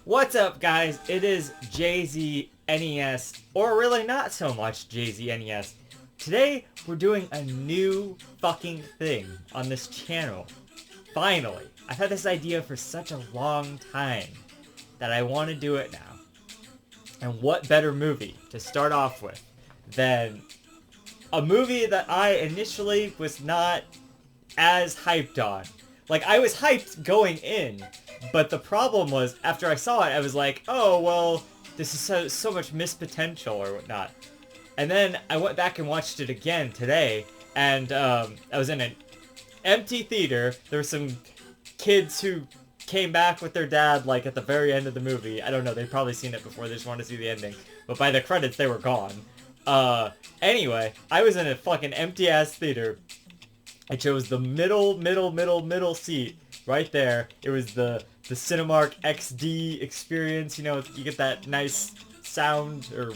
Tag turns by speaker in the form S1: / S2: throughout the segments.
S1: What's up, guys? It is Jay-Z NES, or really not so much Jay-Z NES. Today, we're doing a new fucking thing on this channel. Finally. I've had this idea for such a long time that I want to do it now. And what better movie to start off with than a movie that I initially was not as hyped on. Like, I was hyped going in, but the problem was, after I saw it, I was like, oh, well, this is so much missed potential or whatnot. And then I went back and watched it again today, and I was in an empty theater. There were some kids who came back with their dad, like, at the very end of the movie. I don't know, they'd probably seen it before, they just wanted to see the ending. But by the credits, they were gone. Anyway, I was in a fucking empty-ass theater. I chose the middle seat right there. It was the Cinemark XD experience. You know, you get that nice sound or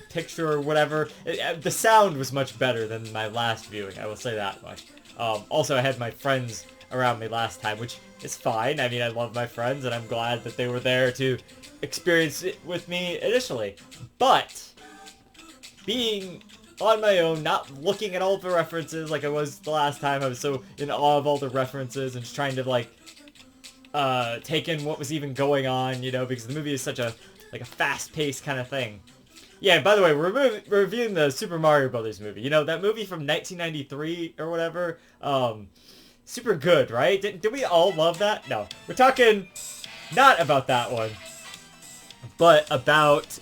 S1: picture or whatever. The sound was much better than my last viewing, I will say that much. Also, I had my friends around me last time, which is fine. I mean, I love my friends, and I'm glad that they were there to experience it with me initially. But being on my own, not looking at all the references like I was the last time. I was so in awe of all the references and just trying to, like, take in what was even going on, you know, because the movie is such a fast-paced kind of thing. Yeah, and by the way, we're reviewing the Super Mario Brothers movie. You know, that movie from 1993 or whatever. Super good, right? Did we all love that? No. We're talking not about that one, but about,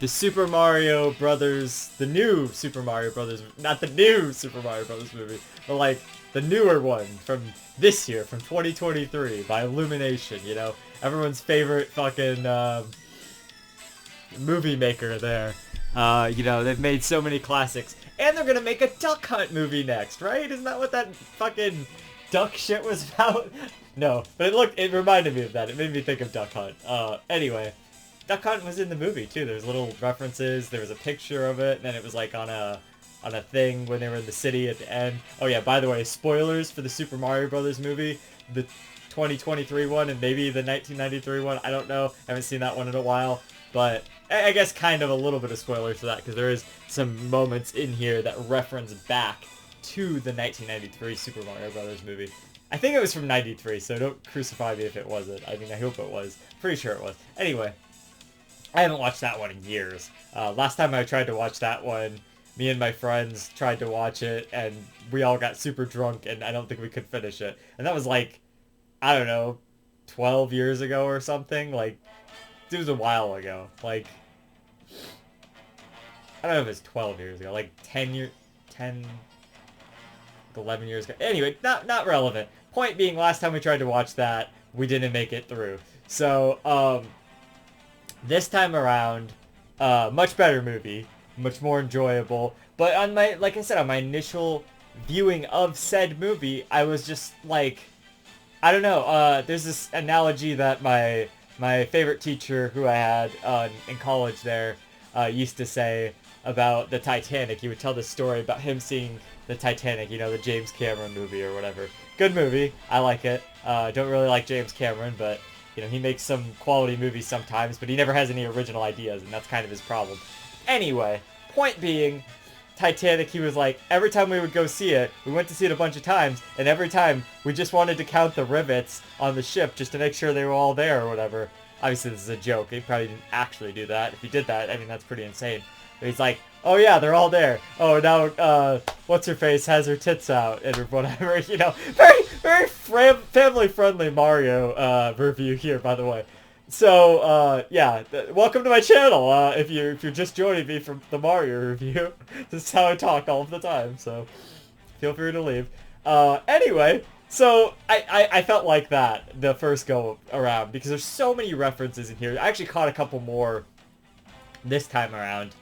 S1: the Super Mario Brothers, the new Super Mario Brothers, not the new Super Mario Brothers movie, but like the newer one from this year, from 2023, by Illumination, you know, everyone's favorite fucking movie maker there. You know, they've made so many classics, and they're gonna make a Duck Hunt movie next, right? Isn't that what that fucking duck shit was about? No, but it reminded me of that. It made me think of Duck Hunt. Anyway. Duck Hunt was in the movie too. There's little references. There was a picture of it, and then it was like on a thing when they were in the city at the end. Oh yeah, by the way, spoilers for the Super Mario Brothers movie, the 2023 one and maybe the 1993 one. I don't know. I haven't seen that one in a while, but I guess kind of a little bit of spoilers for that because there is some moments in here that reference back to the 1993 Super Mario Brothers movie. I think it was from 93, so don't crucify me if it wasn't. I mean, I hope it was. Pretty sure it was. Anyway. I haven't watched that one in years. Last time I tried to watch that one, me and my friends tried to watch it, and we all got super drunk, and I don't think we could finish it. And that was like, I don't know, 12 years ago or something? Like, it was a while ago. Like, I don't know if it was 12 years ago. Like, 11 years ago. Anyway, not relevant. Point being, last time we tried to watch that, we didn't make it through. So, this time around, much better movie, much more enjoyable. But on my, like I said, on my initial viewing of said movie, I was just like, I don't know. There's this analogy that my favorite teacher who I had in college there used to say about the Titanic. He would tell this story about him seeing the Titanic, you know, the James Cameron movie or whatever. Good movie. I like it. Don't really like James Cameron, but you know, he makes some quality movies sometimes, but he never has any original ideas, and that's kind of his problem. Anyway, point being, Titanic, he was like, every time we would go see it, we went to see it a bunch of times, and every time we just wanted to count the rivets on the ship just to make sure they were all there or whatever. Obviously, this is a joke. He probably didn't actually do that. If he did that, I mean, that's pretty insane. But he's like, oh yeah, they're all there. Oh, now, what's-her-face has her tits out, and whatever, you know. Very family-friendly Mario, review here, by the way. So, yeah, welcome to my channel, if you're just joining me from the Mario review. This is how I talk all of the time, so feel free to leave. Anyway, so I felt like that the first go around, because there's so many references in here. I actually caught a couple more this time around.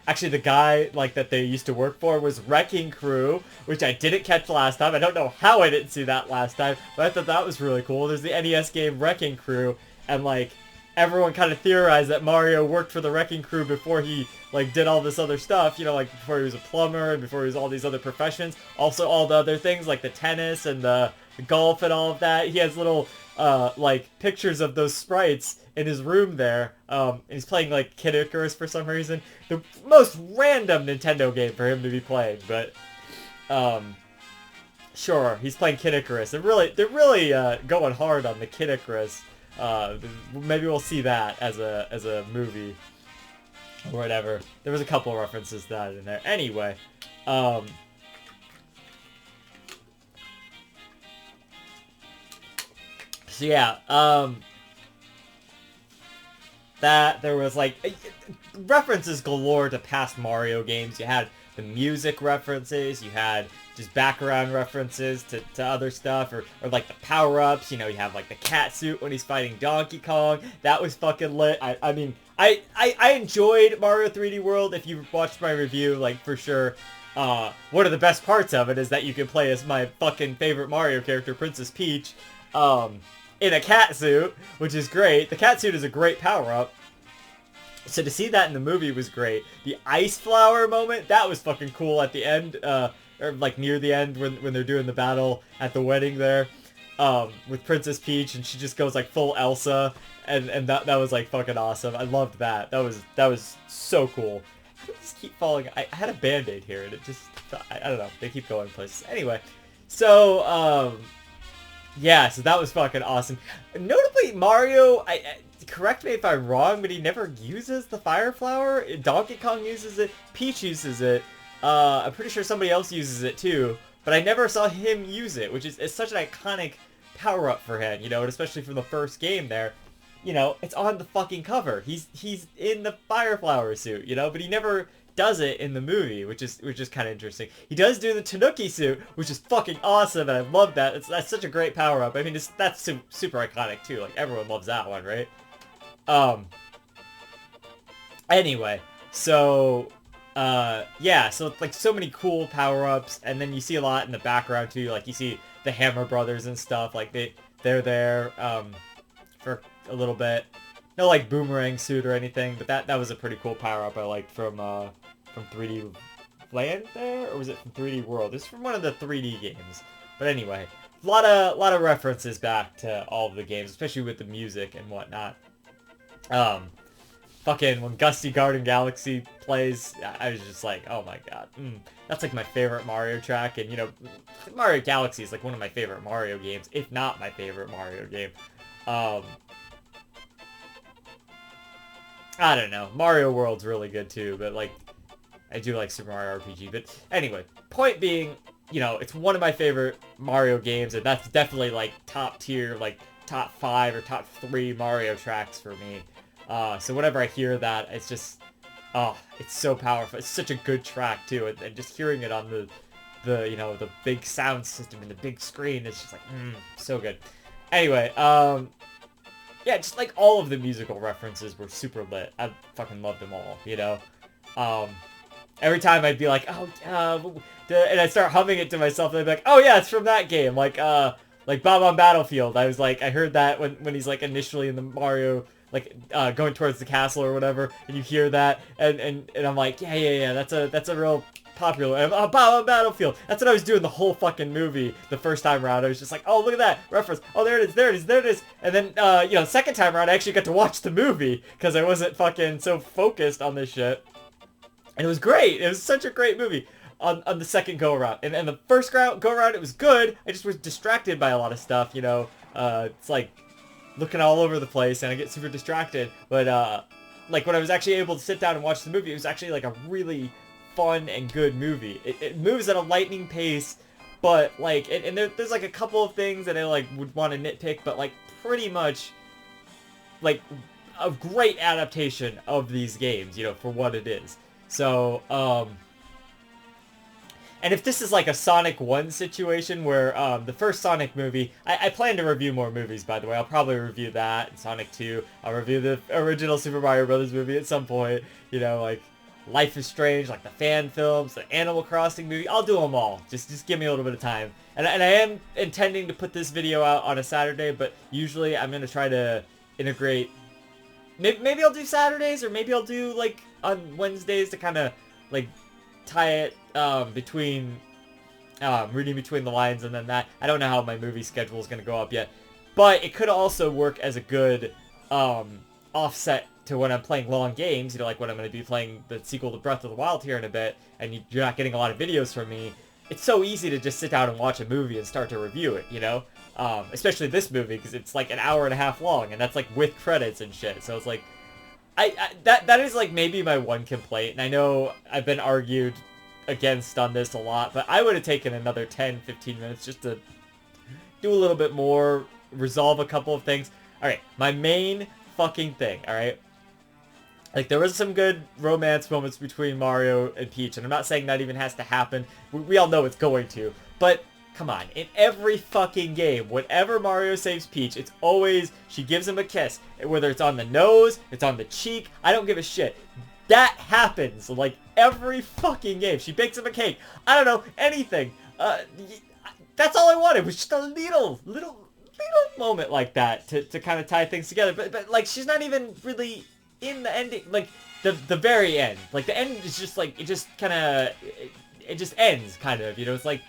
S1: Actually, the guy, like, that they used to work for was Wrecking Crew, which I didn't catch last time. I don't know how I didn't see that last time, but I thought that was really cool. There's the NES game Wrecking Crew, and, like, everyone kind of theorized that Mario worked for the Wrecking Crew before he, like, did all this other stuff, you know, like, before he was a plumber and before he was all these other professions. Also, all the other things, like the tennis and the golf and all of that. He has little like pictures of those sprites in his room there. And he's playing like Kid Icarus for some reason. The most random Nintendo game for him to be playing, but sure, he's playing Kid Icarus. They're really going hard on the Kid Icarus. Maybe we'll see that as a movie or whatever. There was a couple of references to that in there. Anyway, so yeah, that there was like references galore to past Mario games. You had the music references, you had just background references to other stuff, or like the power-ups. You know, you have like the cat suit when he's fighting Donkey Kong. That was fucking lit. I mean, I enjoyed Mario 3D World. If you watched my review, like, for sure, one of the best parts of it is that you can play as my fucking favorite Mario character, Princess Peach, in a cat suit, which is great. The cat suit is a great power-up. So to see that in the movie was great. The ice flower moment, that was fucking cool at the end, or like near the end when they're doing the battle at the wedding there, with Princess Peach, and she just goes like full Elsa, and that was like fucking awesome. I loved that. That was so cool. How did this keep falling? I had a band-aid here, and it just, I don't know, they keep going places. Anyway, so, yeah, so that was fucking awesome. Notably, Mario, correct me if I'm wrong, but he never uses the fire flower. Donkey Kong uses it. Peach uses it. I'm pretty sure somebody else uses it too, but I never saw him use it, which is such an iconic power-up for him, you know, and especially from the first game there. You know, it's on the fucking cover. He's in the fire flower suit, you know, but he never does it in the movie, which is kind of interesting. He does do the Tanuki suit, which is fucking awesome, and I love that. That's such a great power-up. I mean, that's super iconic too. Like, everyone loves that one, right? Anyway, so yeah, so like so many cool power-ups, and then you see a lot in the background too. Like, you see the Hammer Brothers and stuff. Like, they're there for a little bit. No like boomerang suit or anything, but that was a pretty cool power-up I liked from 3D Land there, or was it from 3D World? It's from one of the 3D games. But anyway, a lot of references back to all of the games, especially with the music and whatnot. Fucking when Gusty Garden Galaxy plays, I was just like, oh my god, that's like my favorite Mario track. And you know, Mario Galaxy is like one of my favorite Mario games, if not my favorite Mario game. I don't know, Mario World's really good too, but like, I do like Super Mario RPG. But anyway, point being, you know, it's one of my favorite Mario games, and that's definitely like top tier, like top 5 or top 3 Mario tracks for me. So whenever I hear that, it's just, oh, it's so powerful. It's such a good track too, and just hearing it on the you know, the big sound system and the big screen, it's just like, so good. Anyway, yeah, just like all of the musical references were super lit. I fucking loved them all, you know. Every time I'd be like, oh, and I'd start humming it to myself, and I'd be like, oh yeah, it's from that game, like Bob-omb Battlefield. I was like, I heard that when he's like initially in the Mario, like going towards the castle or whatever, and you hear that, and I'm like, yeah, that's a real popular, Bob-omb Battlefield. That's what I was doing the whole fucking movie the first time around. I was just like, oh, look at that reference. Oh, there it is. And then, you know, the second time around, I actually got to watch the movie because I wasn't fucking so focused on this shit. And it was great. It was such a great movie on the second go-around. And the first go-around, it was good. I just was distracted by a lot of stuff, you know. It's like looking all over the place, and I get super distracted. But, like, when I was actually able to sit down and watch the movie, it was actually, like, a really fun and good movie. It moves at a lightning pace, but, like, and there's, like, a couple of things that I, like, would want to nitpick, but, like, pretty much, like, a great adaptation of these games, you know, for what it is. So, and if this is like a Sonic 1 situation where, the first Sonic movie, I plan to review more movies, by the way. I'll probably review that, and Sonic 2. I'll review the original Super Mario Brothers movie at some point. You know, like, Life is Strange, like the fan films, the Animal Crossing movie. I'll do them all. Just give me a little bit of time. And I am intending to put this video out on a Saturday, but usually I'm going to try to integrate. Maybe I'll do Saturdays, or maybe I'll do, like, on Wednesdays to kind of, like, tie it between reading between the lines and then that. I don't know how my movie schedule is going to go up yet. But it could also work as a good offset to when I'm playing long games, you know, like when I'm going to be playing the sequel to Breath of the Wild here in a bit, and you're not getting a lot of videos from me. It's so easy to just sit down and watch a movie and start to review it, you know? Especially this movie, because it's like an hour and a half long, and that's like with credits and shit. So it's like, that is like maybe my one complaint, and I know I've been argued against on this a lot, but I would have taken another 10, 15 minutes just to do a little bit more, resolve a couple of things. Alright, my main fucking thing, alright? Like, there was some good romance moments between Mario and Peach, and I'm not saying that even has to happen. We all know it's going to. But, come on, in every fucking game, whenever Mario saves Peach, it's always, she gives him a kiss. Whether it's on the nose, it's on the cheek, I don't give a shit. That happens, like, every fucking game. She bakes him a cake. I don't know, anything. That's all I wanted, was just a little moment like that to kind of tie things together. But like, she's not even really in the ending, like, the very end. Like, the end is just, like, it just kind of, it just ends, kind of, you know? It's like,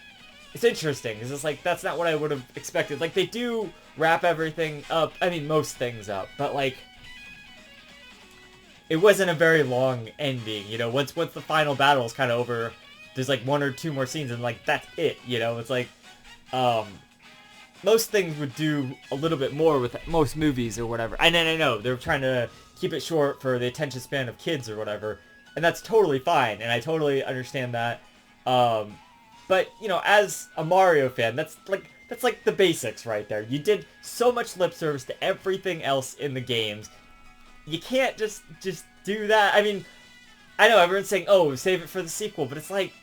S1: it's interesting, because it's like, that's not what I would have expected. Like, they do wrap everything up, I mean, most things up, but, like, it wasn't a very long ending, you know? Once the final battle is kind of over, there's, like, 1 or 2 more scenes, and, like, that's it, you know? It's like, most things would do a little bit more with most movies or whatever. And I know, they're trying to keep it short for the attention span of kids or whatever, and that's totally fine, and I totally understand that. But, you know, as a Mario fan, that's like the basics right there. You did so much lip service to everything else in the games. You can't just do that. I mean, I know everyone's saying, oh, save it for the sequel, but it's like,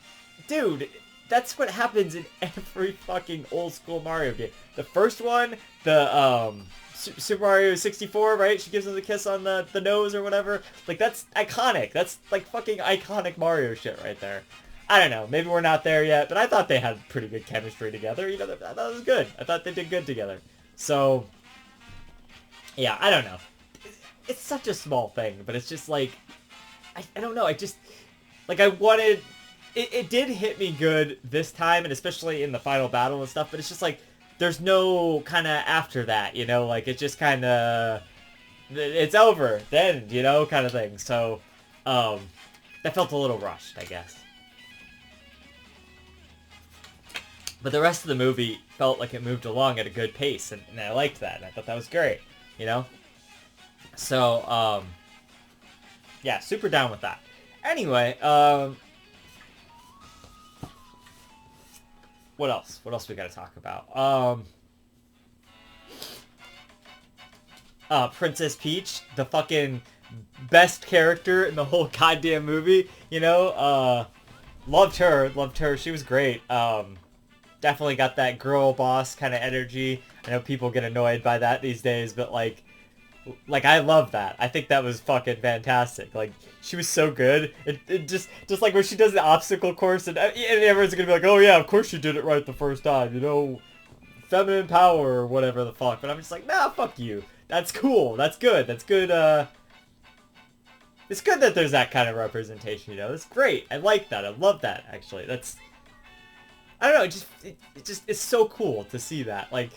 S1: dude, that's what happens in every fucking old school Mario game. The first one, the Super Mario 64, right? She gives him the kiss on the nose or whatever. Like, that's iconic. That's like fucking iconic Mario shit right there. I don't know. Maybe we're not there yet, but I thought they had pretty good chemistry together. You know, I thought it was good. I thought they did good together. So, yeah, I don't know. It's such a small thing, but it's just like, I don't know. I just, like, I wanted, it did hit me good this time, and especially in the final battle and stuff, but it's just like, there's no kind of after that, you know? Like, it just kind of, it's over, then, you know, kind of thing. So, that felt a little rushed, I guess. But the rest of the movie felt like it moved along at a good pace, and I liked that, and I thought that was great, you know? So, yeah, super down with that. Anyway, what else? What else we gotta talk about? Princess Peach, the fucking best character in the whole goddamn movie, you know? Loved her, she was great. Definitely got that girl boss kind of energy. I know people get annoyed by that these days, but like I love that. I think that was fucking fantastic. Like, she was so good. It just like when she does the obstacle course, and everyone's gonna be like, oh yeah, of course she did it right the first time, you know, feminine power or whatever the fuck. But I'm just like, nah, fuck you. That's cool. That's good. That's good. It's good that there's that kind of representation, you know. It's great. I like that. I love that, actually. That's, I don't know, it's so cool to see that. Like,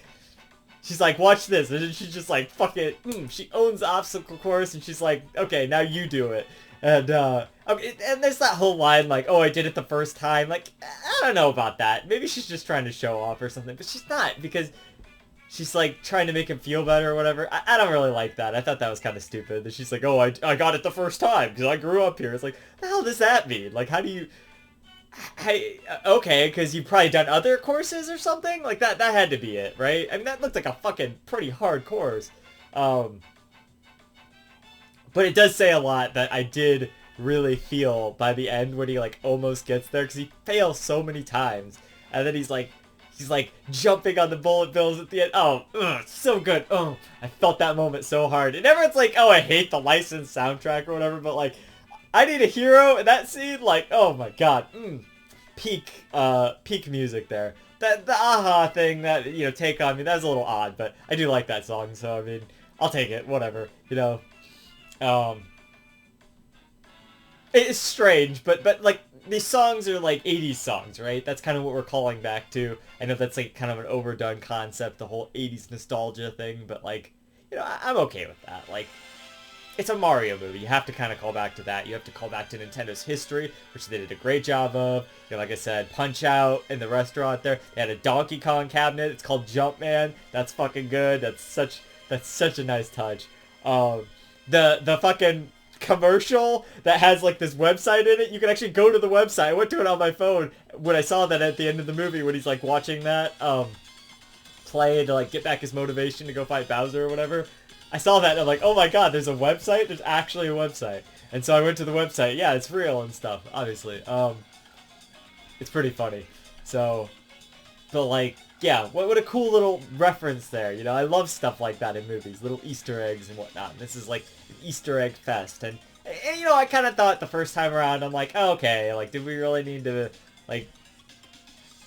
S1: she's like, watch this, and then she's just like, fuck it, she owns the obstacle course, and she's like, okay, now you do it. And, okay, and there's that whole line, like, oh, I did it the first time. Like, I don't know about that. Maybe she's just trying to show off or something, but she's not, because she's, like, trying to make him feel better or whatever. I don't really like that. I thought that was kind of stupid. And she's like, oh, I got it the first time, because I grew up here. It's like, what the hell does that mean? Like, how do you... Hey, okay, because you've probably done other courses or something? Like, that had to be it, right? I mean, that looked like a fucking pretty hard course. But it does say a lot that I did really feel by the end when he, like, almost gets there, because he fails so many times. And then he's like jumping on the bullet bills at the end. Oh, so good. Oh, I felt that moment so hard. And everyone's like, oh, I hate the licensed soundtrack or whatever, but, like, I Need a Hero in that scene, like, oh my god, peak music there. The aha thing, that, you know, Take On Me, that was a little odd, but I do like that song, so, I mean, I'll take it, whatever, you know. It's strange, but, like, these songs are like 80s songs, right? That's kind of what we're calling back to. I know that's like kind of an overdone concept, the whole 80s nostalgia thing, but like, I'm okay with that. Like, it's a Mario movie. You have to kind of call back to that. You have to call back to Nintendo's history, which they did a great job of. Like I said, Punch-Out! In the restaurant there. They had a Donkey Kong cabinet. It's called Jumpman. That's fucking good. That's such a nice touch. The fucking commercial that has like this website in it, you can actually go to the website. I went to it on my phone when I saw that at the end of the movie when he's like watching that play to like get back his motivation to go fight Bowser or whatever. I saw that and I'm like, oh my god, there's a website? There's actually a website. And so I went to the website. Yeah, it's real and stuff, obviously. It's pretty funny. So, but like, yeah, what a cool little reference there. I love stuff like that in movies, little Easter eggs and whatnot. And this is like an Easter egg fest. And I kind of thought the first time around, I'm like, oh, okay, like, did we really need to, like,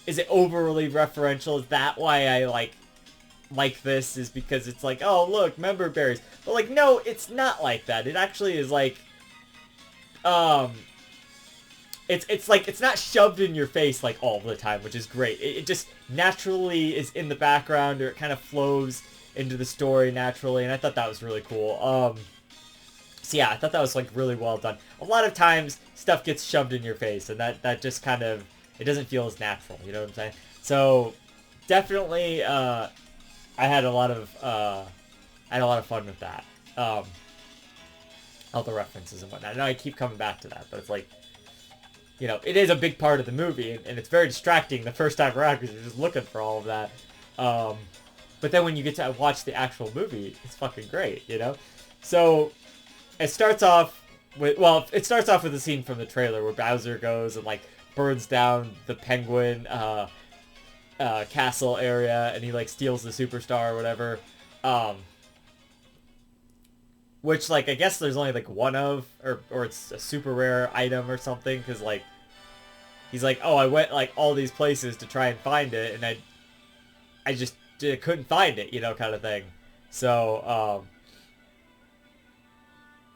S1: is it overly referential? Is that why I like this? Is because it's like, oh, look, member berries. But like, no, it's not like that. It actually is like, it's like, it's not shoved in your face like all the time, which is great. It just naturally is in the background, or it kind of flows into the story naturally, and I thought that was really cool. So yeah, I thought that was like really well done. A lot of times stuff gets shoved in your face, and that just kind of, it doesn't feel as natural, you know what I'm saying? So definitely I had a lot of fun with that. All the references and whatnot. I know I keep coming back to that, but it's like, it is a big part of the movie, and it's very distracting the first time around because you're just looking for all of that. But then when you get to watch the actual movie, it's fucking great, So it starts off with, it starts off with a scene from the trailer where Bowser goes and like burns down the penguin castle area, and he like steals the superstar or whatever. Which, like, I guess there's only like one of, or it's a super rare item or something, because like he's like, oh, I went like all these places to try and find it, and I just couldn't find it, kind of thing. So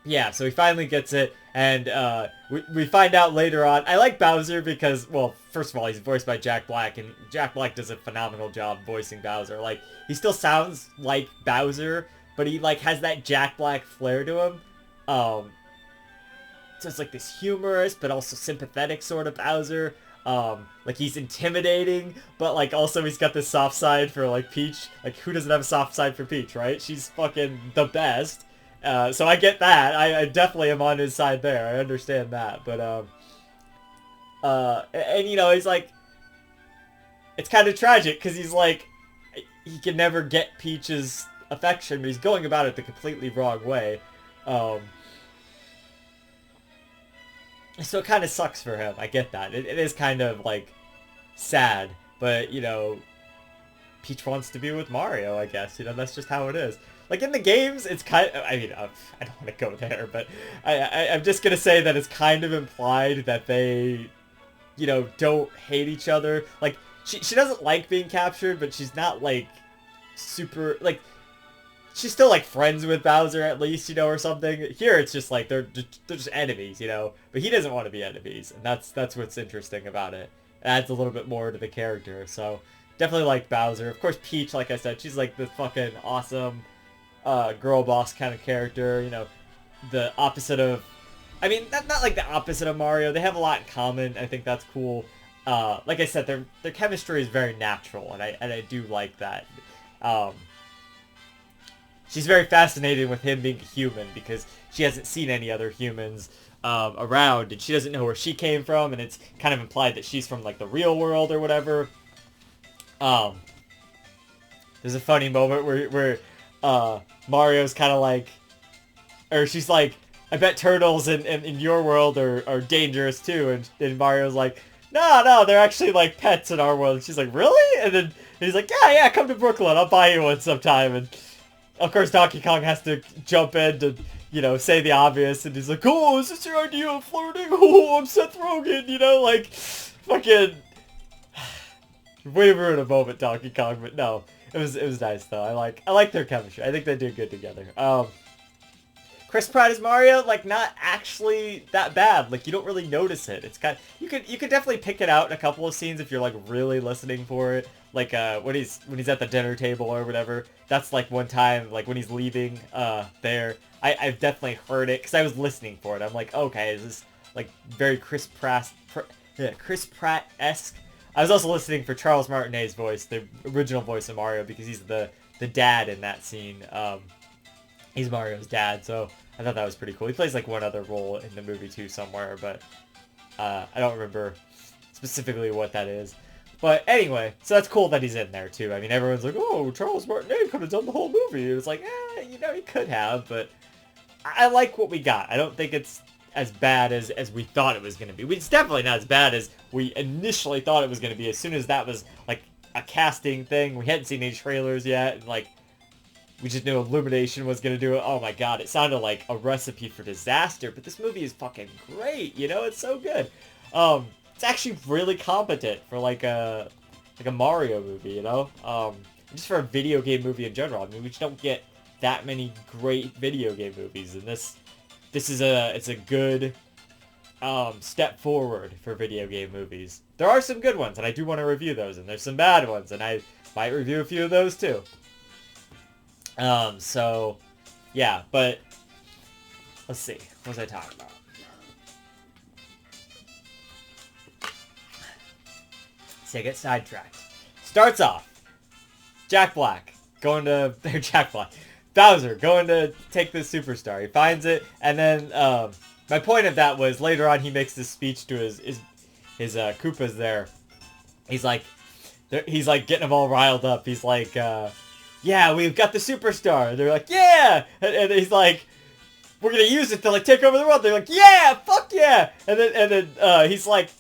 S1: yeah, so he finally gets it, and we find out later on. I like Bowser because, well, first of all, he's voiced by Jack Black, and Jack Black does a phenomenal job voicing Bowser. Like, he still sounds like Bowser, but he like has that Jack Black flair to him. So it's like this humorous but also sympathetic sort of Bowser. Like, he's intimidating, but like also he's got this soft side for like Peach. Like, who doesn't have a soft side for Peach, right? She's fucking the best. So I get that. I definitely am on his side there. I understand that. But, and he's like, it's kind of tragic because he's like, he can never get Peach's affection, but he's going about it the completely wrong way. So it kind of sucks for him. I get that. It is kind of like sad, but Peach wants to be with Mario, I guess. That's just how it is. Like, in the games, it's kind of, I mean, I don't want to go there, but I'm just going to say that it's kind of implied that they, don't hate each other. Like, she doesn't like being captured, but she's not, like, super, like, she's still, like, friends with Bowser, at least, or something. Here, it's just, like, they're just enemies, but he doesn't want to be enemies, and that's what's interesting about it. It adds a little bit more to the character, so definitely like Bowser. Of course, Peach, like I said, she's, like, the fucking awesome girl boss kind of character, the opposite of, I mean, not like the opposite of Mario. They have a lot in common. I think that's cool. Like I said, their chemistry is very natural, and I do like that. She's very fascinated with him being a human because she hasn't seen any other humans around, and she doesn't know where she came from, and it's kind of implied that she's from like the real world or whatever. There's a funny moment where Mario's kind of like, or she's like, I bet turtles in your world are dangerous too, and Mario's like, no, they're actually like pets in our world. And she's like, really? And then he's like, yeah, come to Brooklyn, I'll buy you one sometime. And of course Donkey Kong has to jump in to, say the obvious, and he's like, oh, is this your idea of flirting? Oh, I'm Seth Rogen, like, fucking, way ruined a moment, Donkey Kong, but no. It was nice though. I like their chemistry. I think they do good together. Chris Pratt as Mario, like, not actually that bad. Like, you don't really notice it. It's kind of, you could definitely pick it out in a couple of scenes if you're like really listening for it. Like when he's at the dinner table or whatever. That's like one time, like when he's leaving there. I've definitely heard it because I was listening for it. I'm like, okay, is this like very Chris Pratt-esque? I was also listening for Charles Martinet's voice, the original voice of Mario, because he's the dad in that scene. He's Mario's dad, so I thought that was pretty cool. He plays like one other role in the movie too somewhere, but I don't remember specifically what that is. But anyway, so that's cool that he's in there too. I mean, everyone's like, oh, Charles Martinet could have done the whole movie. It was like, you know, he could have, but I like what we got. I don't think it's as bad as we thought it was going to be. It's definitely not as bad as we initially thought it was going to be. As soon as that was like a casting thing, we hadn't seen any trailers yet, and like we just knew Illumination was going to do it. Oh my god, it sounded like a recipe for disaster, but this movie is fucking great, you know? It's so good. It's actually really competent for like a Mario movie, you know? Just for a video game movie in general. I mean, we just don't get that many great video game movies, and this is it's a good step forward for video game movies. There are some good ones, and I do want to review those, and there's some bad ones, and I might review a few of those too. So, yeah, but let's see. What was I talking about? See, I get sidetracked. Starts off. Jack Black Bowser going to take this superstar. He finds it, and then my point of that was later on he makes this speech to his Koopas there. He's like getting them all riled up. He's like, yeah, we've got the superstar. They're like, yeah, and he's like, we're gonna use it to like take over the world. They're like, yeah, fuck yeah, and then he's like,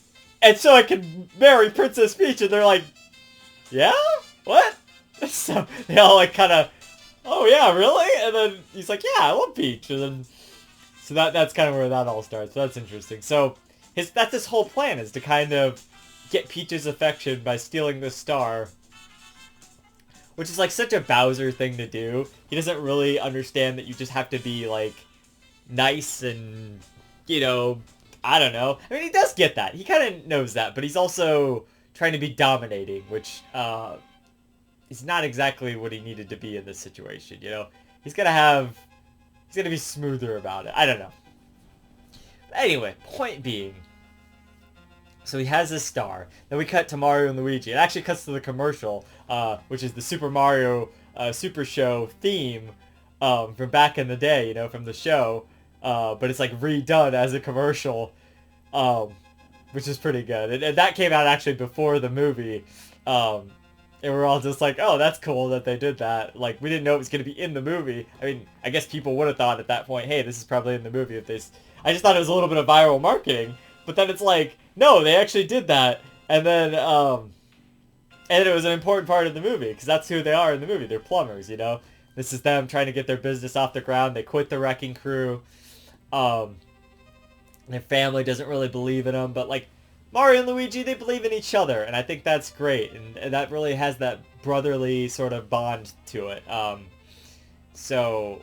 S1: and so I can marry Princess Peach, and they're like, yeah, what? So they all like kind of, oh yeah, really? And then he's like, yeah, I love Peach, and then so that's kind of where that all starts. So that's interesting. So that's his whole plan, is to kind of get Peach's affection by stealing the star. Which is like such a Bowser thing to do. He doesn't really understand that you just have to be like nice and, you know, I don't know. I mean, he does get that. He kind of knows that, but he's also trying to be dominating, which is not exactly what he needed to be in this situation, you know? He's gonna be smoother about it. I don't know. But anyway, point being, so he has this star. Then we cut to Mario and Luigi. It actually cuts to the commercial, which is the Super Mario Super Show theme from back in the day, you know, from the show. But it's like redone as a commercial, which is pretty good. And that came out actually before the movie. And we're all just like, oh, that's cool that they did that. Like, we didn't know it was going to be in the movie. I mean, I guess people would have thought at that point, hey, this is probably in the movie. I just thought it was a little bit of viral marketing. But then it's like, no, they actually did that. And then it was an important part of the movie, because that's who they are in the movie. They're plumbers, you know? This is them trying to get their business off the ground. They quit the Wrecking Crew. Their family doesn't really believe in them, but like Mario and Luigi, they believe in each other, and I think that's great, and that really has that brotherly sort of bond to it. So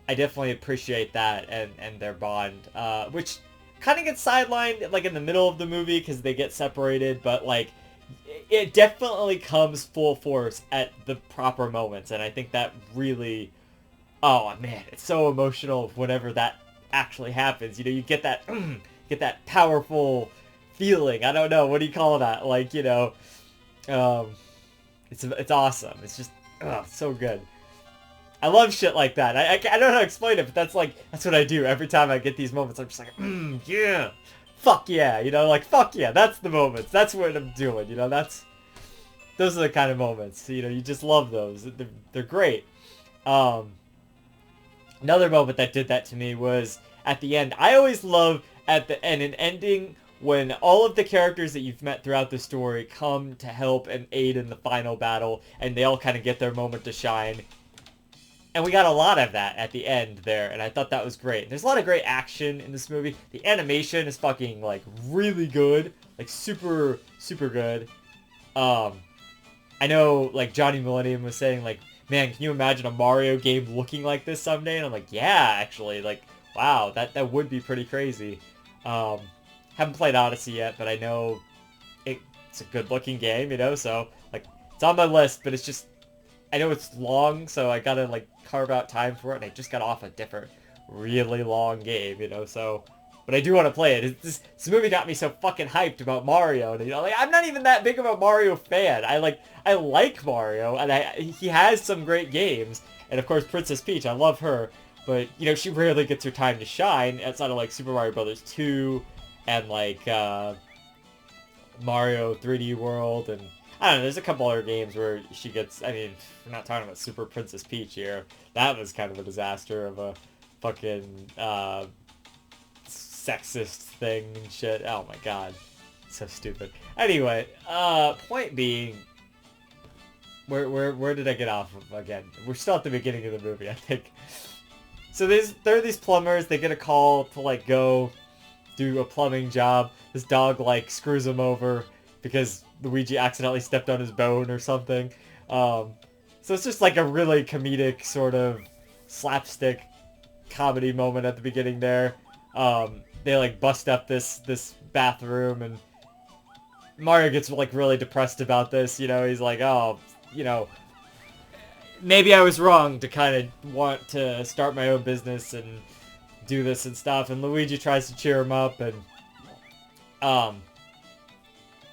S1: I definitely appreciate that and their bond, which kind of gets sidelined like in the middle of the movie because they get separated, but like it definitely comes full force at the proper moments, and I think that really, oh man, it's so emotional whenever that actually happens. You know, you get that powerful feeling. I don't know, what do you call that? Like, you know, it's awesome. It's just so good. I love shit like that. I don't know how to explain it, but that's what I do every time I get these moments. I'm just like, yeah, fuck yeah, you know, like fuck yeah. That's the moments. That's what I'm doing. You know, those are the kind of moments. You know, you just love those. They're great. Another moment that did that to me was at the end. I always love at the end an ending when all of the characters that you've met throughout the story come to help and aid in the final battle, and they all kind of get their moment to shine. And we got a lot of that at the end there, and I thought that was great. There's a lot of great action in this movie. The animation is fucking, like, really good. Like, super, super good. I know, like, Johnny Millennium was saying, like, man, can you imagine a Mario game looking like this someday? And I'm like, yeah, actually, like, wow, that would be pretty crazy. Haven't played Odyssey yet, but I know it's a good looking game, you know, so like it's on my list, but it's just I know it's long, so I gotta like carve out time for it, and I just got off a different really long game, you know, so but I do want to play it. This movie got me so fucking hyped about Mario, and you know, like I'm not even that big of a Mario fan. I like Mario, and he has some great games, and of course Princess Peach, I love her, but you know she rarely gets her time to shine outside of like Super Mario Brothers 2 and like Mario 3D World, and I don't know, there's a couple other games where she gets, I mean, we're not talking about Super Princess Peach here. That was kind of a disaster of a fucking sexist thing and shit. Oh my god. So stupid. Anyway, point being, where did I get off of again? We're still at the beginning of the movie, I think. So there are these plumbers, they get a call to like go do a plumbing job. This dog like screws him over because Luigi accidentally stepped on his bone or something. So it's just like a really comedic sort of slapstick comedy moment at the beginning there. They like bust up this bathroom, and Mario gets like really depressed about this. You know, he's like, oh, you know, maybe I was wrong to kind of want to start my own business and do this and stuff. And Luigi tries to cheer him up, and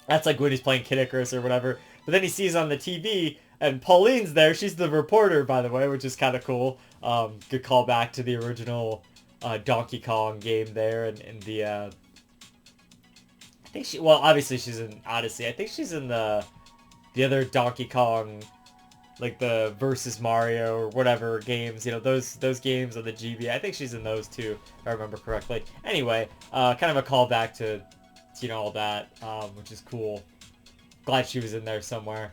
S1: that's like when he's playing Kid Icarus or whatever. But then he sees on the TV, and Pauline's there. She's the reporter, by the way, which is kind of cool. Good callback to the original Donkey Kong game there, and the I think well, obviously she's in Odyssey. I think she's in the other Donkey Kong, like the versus Mario or whatever games, you know, those games on the GB. I think she's in those too, if I remember correctly. Anyway, kind of a callback to you know, all that, which is cool. Glad she was in there somewhere.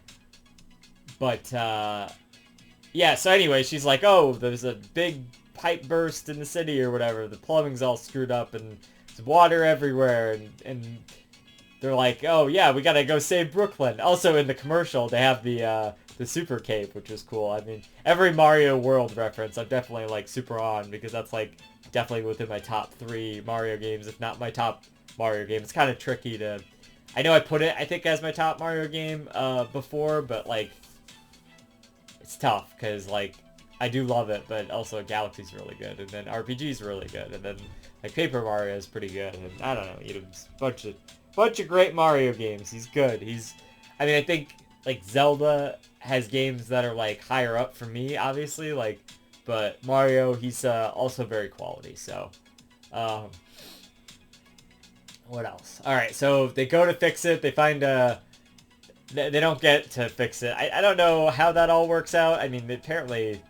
S1: But yeah, so anyway, she's like, oh, there's a big pipe burst in the city or whatever. The plumbing's all screwed up and there's water everywhere, and they're like, oh yeah, we gotta go save Brooklyn. Also in the commercial, they have the super cape, which is cool. I mean, every Mario World reference, I'm definitely like super on, because that's like definitely within my top 3 Mario games, if not my top Mario game. It's kind of tricky to, I know I put it, I think, as my top Mario game before, but like, it's tough, because like, I do love it, but also Galaxy's really good, and then RPG's really good, and then like Paper Mario is pretty good, and I don't know, you know, bunch of great Mario games. He's good. I mean, I think like Zelda has games that are like higher up for me, obviously, like, but Mario, he's also very quality. So, what else? All right, so they go to fix it. They find they don't get to fix it. I don't know how that all works out. I mean, apparently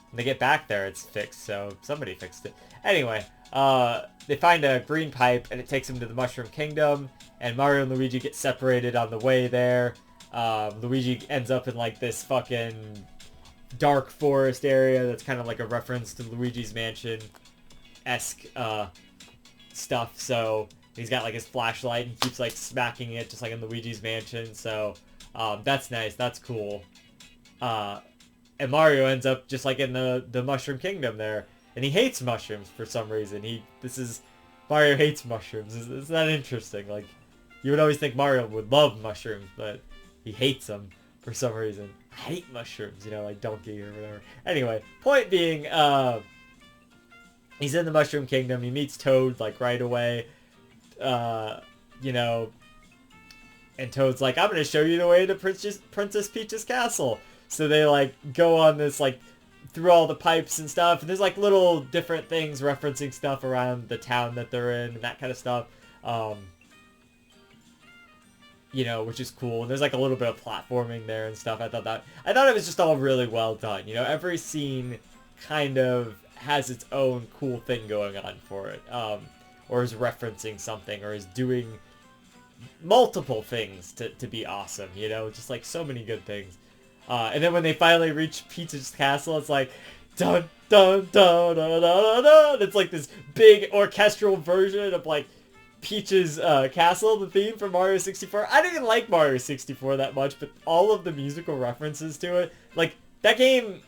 S1: when they get back there, it's fixed, so somebody fixed it. Anyway, they find a green pipe, and it takes them to the Mushroom Kingdom, and Mario and Luigi get separated on the way there. Luigi ends up in like this fucking dark forest area that's kind of like a reference to Luigi's Mansion-esque stuff, so he's got like his flashlight and keeps like smacking it just like in Luigi's Mansion, so that's nice, that's cool. And Mario ends up just like in the Mushroom Kingdom there, and he hates mushrooms for some reason. Mario hates mushrooms. Isn't that interesting? Like, you would always think Mario would love mushrooms, but he hates them for some reason. I hate mushrooms, you know, like Donkey or whatever. Anyway, point being, he's in the Mushroom Kingdom. He meets Toad like right away, you know, and Toad's like, I'm gonna show you the way to Princess Peach's castle. So they like go on this like through all the pipes and stuff, and there's like little different things referencing stuff around the town that they're in and that kind of stuff. You know, which is cool. And there's like a little bit of platforming there and stuff. I thought it was just all really well done. You know, every scene kind of has its own cool thing going on for it. Or is referencing something, or is doing multiple things to be awesome, you know? Just like so many good things. And then when they finally reach Peach's castle, it's like dun dun dun dun dun dun. It's like this big orchestral version of like Peach's castle, the theme from Mario 64. I didn't like Mario 64 that much, but all of the musical references to it, like that game,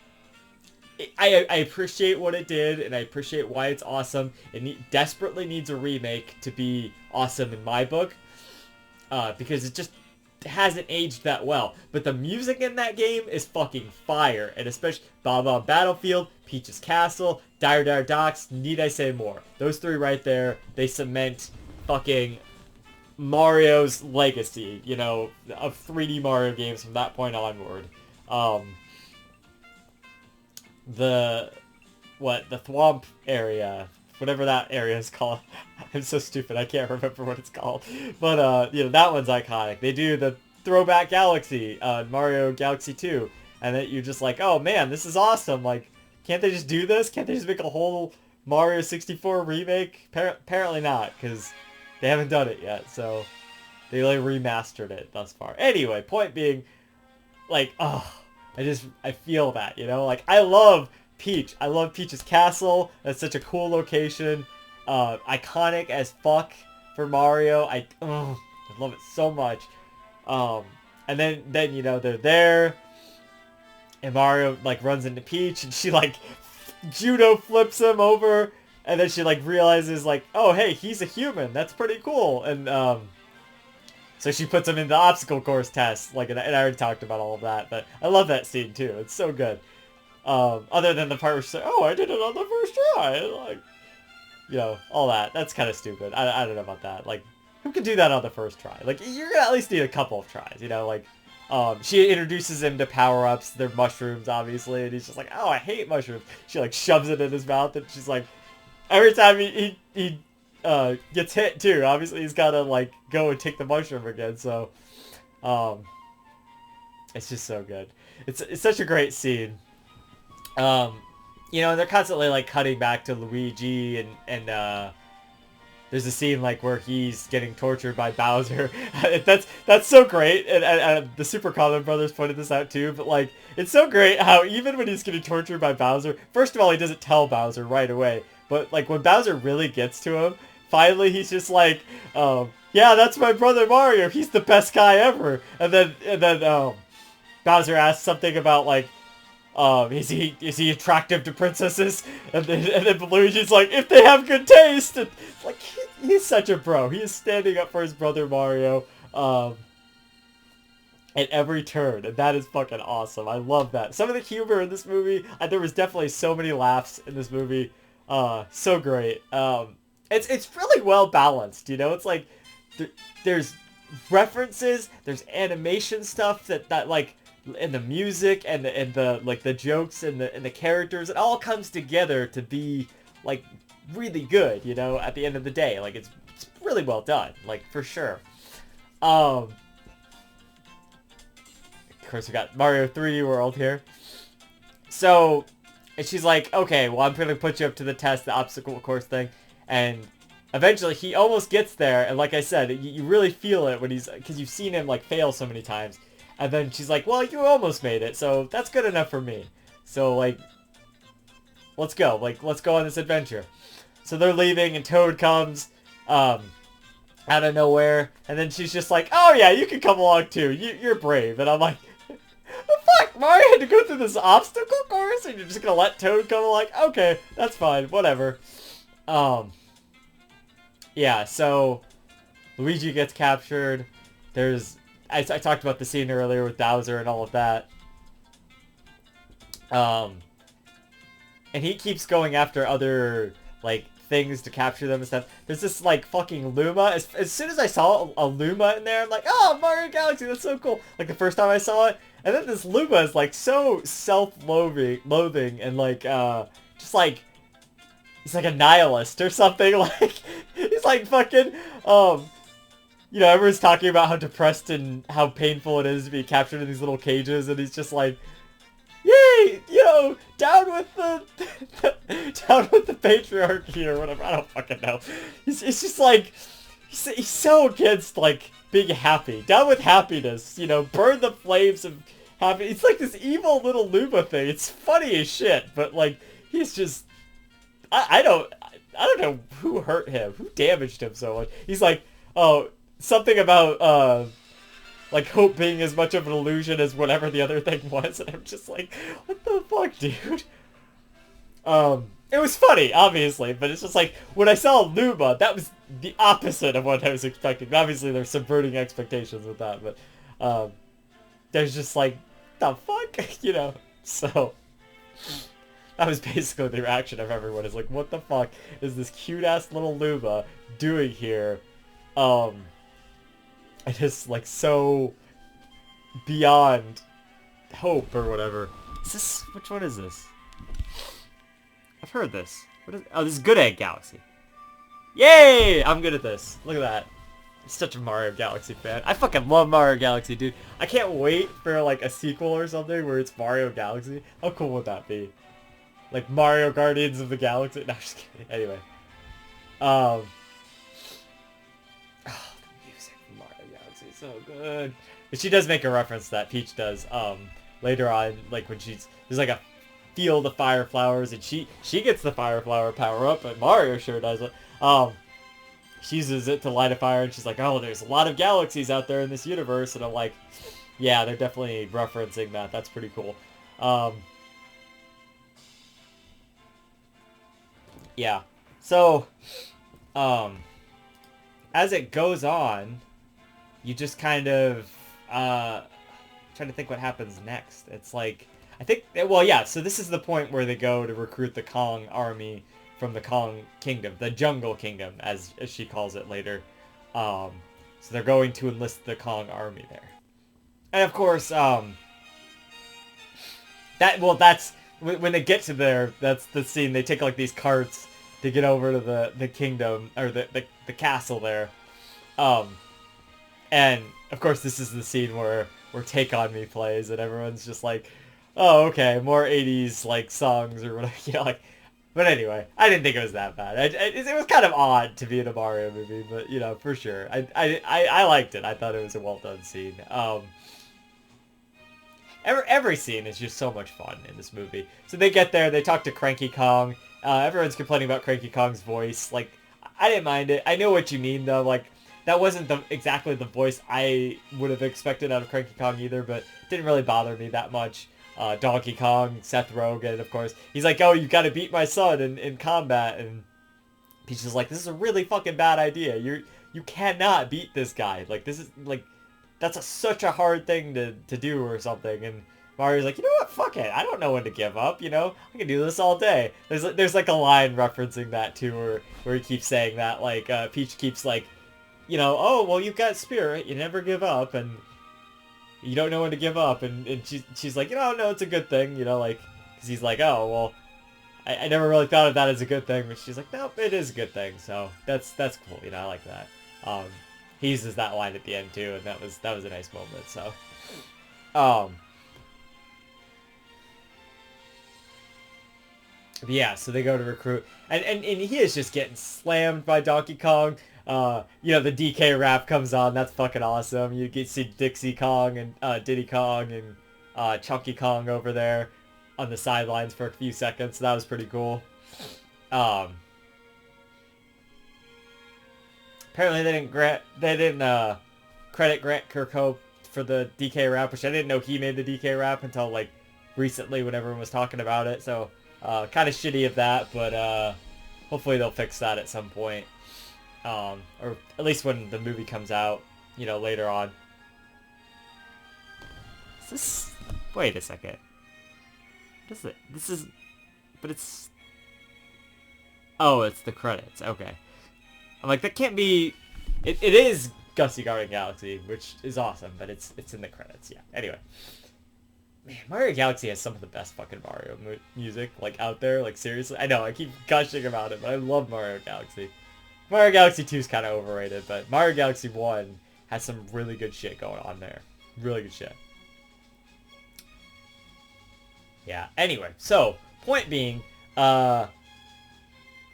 S1: I appreciate what it did, and I appreciate why it's awesome. It desperately needs a remake to be awesome in my book, because it just hasn't aged that well. But the music in that game is fucking fire, and especially Bob-omb Battlefield, Peach's Castle, Dire Dire Docks, need I say more? Those three right there, they cement fucking Mario's legacy, you know, of 3D Mario games from that point onward. The Thwomp area, whatever that area is called. I'm so stupid, I can't remember what it's called. But, you know, that one's iconic. They do the Throwback Galaxy, Mario Galaxy 2, and then you're just like, oh man, this is awesome. Like, can't they just do this? Can't they just make a whole Mario 64 remake? Apparently not, because they haven't done it yet, so they like remastered it thus far. Anyway, point being, like, oh, I feel that, you know? Like, I love Peach. I love Peach's Castle. That's such a cool location. Iconic as fuck for Mario. I love it so much. And then, you know, they're there, and Mario, like, runs into Peach, and she, like, judo flips him over, and then she, like, realizes, like, oh, hey, he's a human. That's pretty cool. And, so she puts him in the obstacle course test, like, and I already talked about all of that, but I love that scene, too. It's so good. Other than the part where she's like, oh, I did it on the first try, like, you know, all that. That's kind of stupid. I don't know about that. Like, who can do that on the first try? Like, you're gonna at least need a couple of tries, you know, like, she introduces him to power-ups. They're mushrooms, obviously, and he's just like, oh, I hate mushrooms. She, like, shoves it in his mouth, and she's like, every time he gets hit too. Obviously, he's gotta like go and take the mushroom again. So, it's just so good. It's such a great scene. You know, and they're constantly like cutting back to Luigi, and there's a scene like where he's getting tortured by Bowser. that's so great, and the Super Common Brothers pointed this out too. But like, it's so great how even when he's getting tortured by Bowser, first of all, he doesn't tell Bowser right away. But like when Bowser really gets to him, finally he's just like, yeah, that's my brother Mario. He's the best guy ever. And then Bowser asks something about like, is he attractive to princesses? And then Luigi's like, if they have good taste. And like he's such a bro. He is standing up for his brother Mario at every turn, and that is fucking awesome. I love that. Some of the humor in this movie, there was definitely so many laughs in this movie. So great. It's really well balanced, you know? It's like there's references, there's animation stuff that like, and the music and the like the jokes and the characters, it all comes together to be like really good, you know, at the end of the day. Like it's really well done, like for sure. Of course we got Mario 3D World here. So, and she's like, okay, well, I'm going to put you up to the test, the obstacle course thing. And eventually he almost gets there. And like I said, you really feel it when because you've seen him like fail so many times. And then she's like, well, you almost made it. So that's good enough for me. So like, let's go. Like, let's go on this adventure. So they're leaving and Toad comes out of nowhere. And then she's just like, oh yeah, you can come along too. You're brave. And I'm like, fuck, Mario had to go through this obstacle course and you're just gonna let Toad come? Like, okay, that's fine, whatever. Yeah, so Luigi gets captured. I talked about the scene earlier with Bowser and all of that. And he keeps going after other, like, things to capture them and stuff. There's this, like, fucking Luma. As soon as I saw a Luma in there, I'm like, oh, Mario Galaxy, that's so cool. Like, the first time I saw it. And then this Luma is, like, so self-loathing and, like, just, like, he's, like, a nihilist or something. Like, he's, like, fucking, you know, everyone's talking about how depressed and how painful it is to be captured in these little cages. And he's just, like, yay, you know, down with the patriarchy or whatever. I don't fucking know. He's just, like, he's so against, like, being happy. Down with happiness, you know, burn the flames of happy. It's like this evil little Luma thing. It's funny as shit, but like he's just I don't know who hurt him, who damaged him so much. He's like, oh, something about like Hope being as much of an illusion as whatever the other thing was, and I'm just like, what the fuck, dude? It was funny, obviously, but it's just like, when I saw Luma, that was the opposite of what I was expecting. Obviously, they're subverting expectations with that, but, there's just like, the fuck? You know? So, that was basically the reaction of everyone, is like, what the fuck is this cute-ass little Luma doing here? And just, like, so beyond Hope or whatever. Is this, which one is this? I've heard this. What is, oh, this is Good Egg Galaxy. Yay! I'm good at this. Look at that. I'm such a Mario Galaxy fan. I fucking love Mario Galaxy, dude. I can't wait for, like, a sequel or something where it's Mario Galaxy. How cool would that be? Like, Mario Guardians of the Galaxy? No, I'm just kidding. Anyway. Oh, the music from Mario Galaxy is so good. But she does make a reference to that. Peach does. Later on, like, when there's, like, a field of fire flowers, and she gets the fire flower power up, but Mario sure does it. She uses it to light a fire, and she's like, oh, there's a lot of galaxies out there in this universe, and I'm like, yeah, they're definitely referencing that. That's pretty cool. Yeah. So, as it goes on, you just kind of, trying to think what happens next. It's like, I think, well, yeah, so this is the point where they go to recruit the Kong army from the Kong Kingdom, the Jungle Kingdom, as she calls it later. So they're going to enlist the Kong army there. And of course, that's, when they get to there, that's the scene, they take, like, these carts to get over to the kingdom, or the castle there. And, of course, this is the scene where Take On Me plays, and everyone's just like, oh, okay, more 80s, like, songs or whatever, you know, like, but anyway, I didn't think it was that bad. It was kind of odd to be in a Mario movie, but, you know, for sure. I liked it. I thought it was a well-done scene. Every scene is just so much fun in this movie. So they get there, they talk to Cranky Kong. Everyone's complaining about Cranky Kong's voice. Like, I didn't mind it. I know what you mean, though. Like, that wasn't exactly the voice I would have expected out of Cranky Kong either, but it didn't really bother me that much. Donkey Kong, Seth Rogen, of course. He's like, oh, you gotta beat my son in combat, and Peach is like, this is a really fucking bad idea. You cannot beat this guy. Like, this is, like, that's such a hard thing to do or something, and Mario's like, you know what, fuck it, I don't know when to give up, you know? I can do this all day. There's like a line referencing that too, where he keeps saying that, like, Peach keeps like, you know, oh, well, you've got spirit, you never give up, and you don't know when to give up, and she's like, you know, no, it's a good thing, you know, like, because he's like, oh, well, I never really thought of that as a good thing, but she's like, nope, it is a good thing, so that's cool, you know, I like that. He uses that line at the end too, and that was a nice moment, so, but yeah, so they go to recruit, and he is just getting slammed by Donkey Kong. You know, the DK rap comes on, that's fucking awesome. You get to see Dixie Kong and Diddy Kong and Chunky Kong over there on the sidelines for a few seconds, so that was pretty cool. Apparently they didn't credit Grant Kirkhope for the DK rap, which I didn't know he made the DK rap until, like, recently when everyone was talking about it, so kind of shitty of that, but hopefully they'll fix that at some point. Or at least when the movie comes out, you know, later on. Is this... Wait a second. What is it? This is... But it's... Oh, it's the credits. Okay. I'm like, that can't be... It is Gusty Garden Galaxy, which is awesome, but it's in the credits, yeah. Anyway. Man, Mario Galaxy has some of the best fucking Mario music, like, out there. Like, seriously. I know, I keep gushing about it, but I love Mario Galaxy. Mario Galaxy 2 is kind of overrated, but Mario Galaxy 1 has some really good shit going on there. Really good shit. Yeah, anyway, so, point being,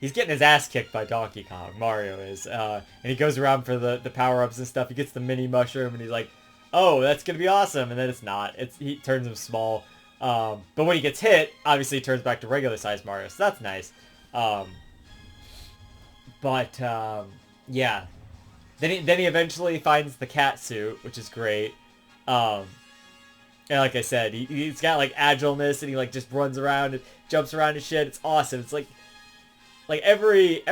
S1: he's getting his ass kicked by Donkey Kong, Mario is, and he goes around for the power-ups and stuff. He gets the mini mushroom, and he's like, oh, that's gonna be awesome, and then it's not. He turns him small, but when he gets hit, obviously he turns back to regular-sized Mario, so that's nice. Yeah. Then he eventually finds the cat suit, which is great. Um, and like I said, he's got like agileness, and he like just runs around and jumps around and shit. It's awesome. It's like every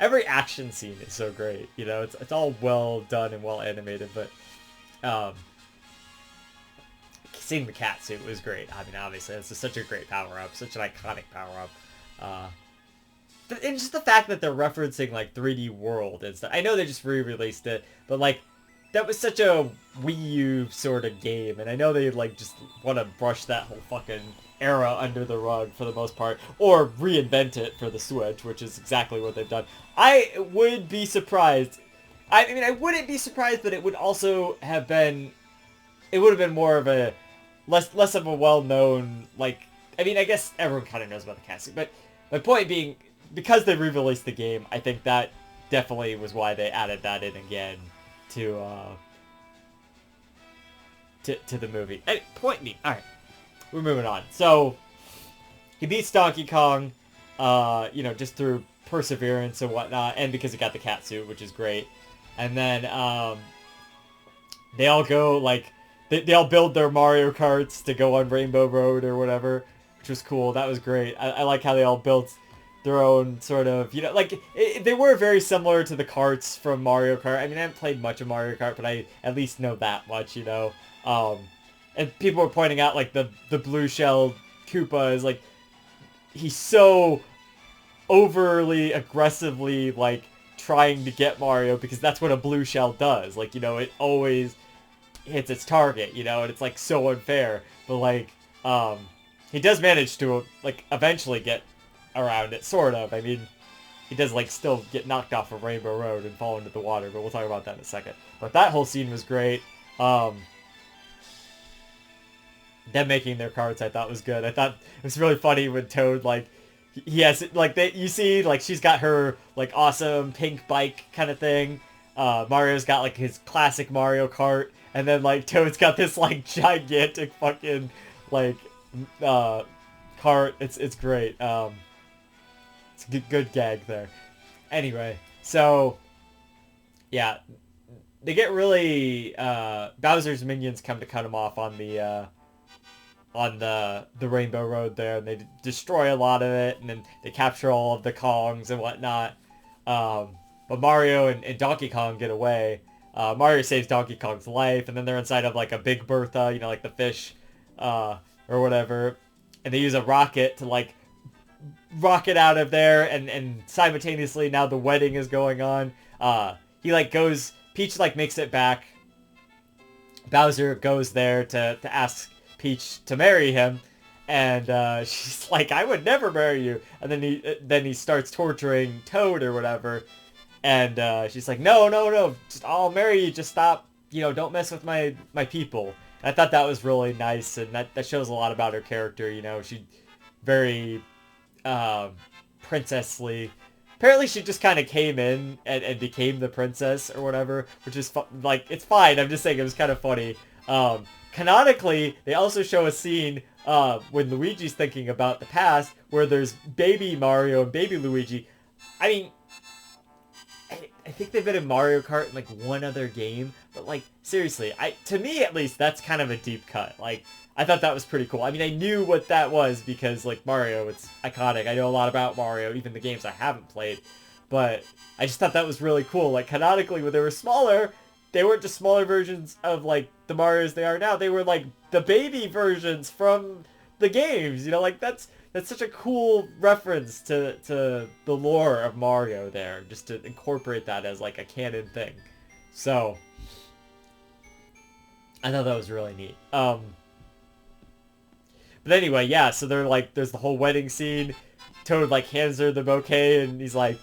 S1: action scene is so great. You know, it's all well done and well animated. But seeing the cat suit was great. I mean, obviously, it's just such a great power up, such an iconic power up. And just the fact that they're referencing like 3D World and stuff. I know they just re-released it, but like that was such a Wii U sort of game, and I know they like just want to brush that whole fucking era under the rug for the most part, or reinvent it for the Switch, which is exactly what they've done. I would be surprised. I mean, I wouldn't be surprised, but it would also have been. It would have been more of a less of a well-known, like. I mean, I guess everyone kind of knows about the casting, but my point being, because they re-released the game, I think that definitely was why they added that in again to the movie. Hey, point me. All right, we're moving on. So he beats Donkey Kong, you know, just through perseverance and whatnot, and because he got the cat suit, which is great. And then they all go like they all build their Mario Karts to go on Rainbow Road or whatever, which was cool. That was great. I like how they all built their own sort of, you know, like, they were very similar to the karts from Mario Kart. I mean, I haven't played much of Mario Kart, but I at least know that much, you know. And people were pointing out, like, the blue shell Koopa is, like, he's so overly, aggressively, like, trying to get Mario, because that's what a blue shell does. Like, you know, it always hits its target, you know, and it's, like, so unfair. But, like, he does manage to, like, eventually get around it, sort of. I mean, he does, like, still get knocked off of Rainbow Road and fall into the water, but we'll talk about that in a second. But that whole scene was great. Them making their carts, I thought was good. I thought it was really funny when Toad, like, he has, like, you see, like, she's got her, like, awesome pink bike kind of thing. Mario's got, like, his classic Mario Kart, and then, like, Toad's got this, like, gigantic fucking, like, cart. It's great. It's a good gag there. Anyway, so yeah, they get really Bowser's minions come to cut him off on the Rainbow Road there, and they destroy a lot of it, and then they capture all of the Kongs and whatnot. But Mario and Donkey Kong get away. Mario saves Donkey Kong's life, and then they're inside of like a Big Bertha, you know, like the fish, or whatever, and they use a rocket to like rocket out of there, and simultaneously now the wedding is going on. He like goes, Peach like makes it back. Bowser goes there to ask Peach to marry him, and she's like, I would never marry you. And then he starts torturing Toad or whatever, and she's like, no, just, I'll marry you, just stop, you know, don't mess with my people. And I thought that was really nice, and that shows a lot about her character. You know, she very princessly. Apparently she just kind of came in and became the princess or whatever, which is like, it's fine. I'm just saying it was kind of funny. Canonically, they also show a scene when Luigi's thinking about the past, where there's baby Mario and baby Luigi. I mean, I think they've been in Mario Kart in like one other game, but like, seriously, to me at least, that's kind of a deep cut. Like, I thought that was pretty cool. I mean, I knew what that was because, like, Mario, it's iconic. I know a lot about Mario, even the games I haven't played. But I just thought that was really cool. Like, canonically, when they were smaller, they weren't just smaller versions of, like, the Marios they are now. They were, like, the baby versions from the games. You know, like, that's such a cool reference to the lore of Mario there, just to incorporate that as, like, a canon thing. So, I thought that was really neat. But anyway, yeah, so they're like, there's the whole wedding scene. Toad, like, hands her the bouquet, and he's like,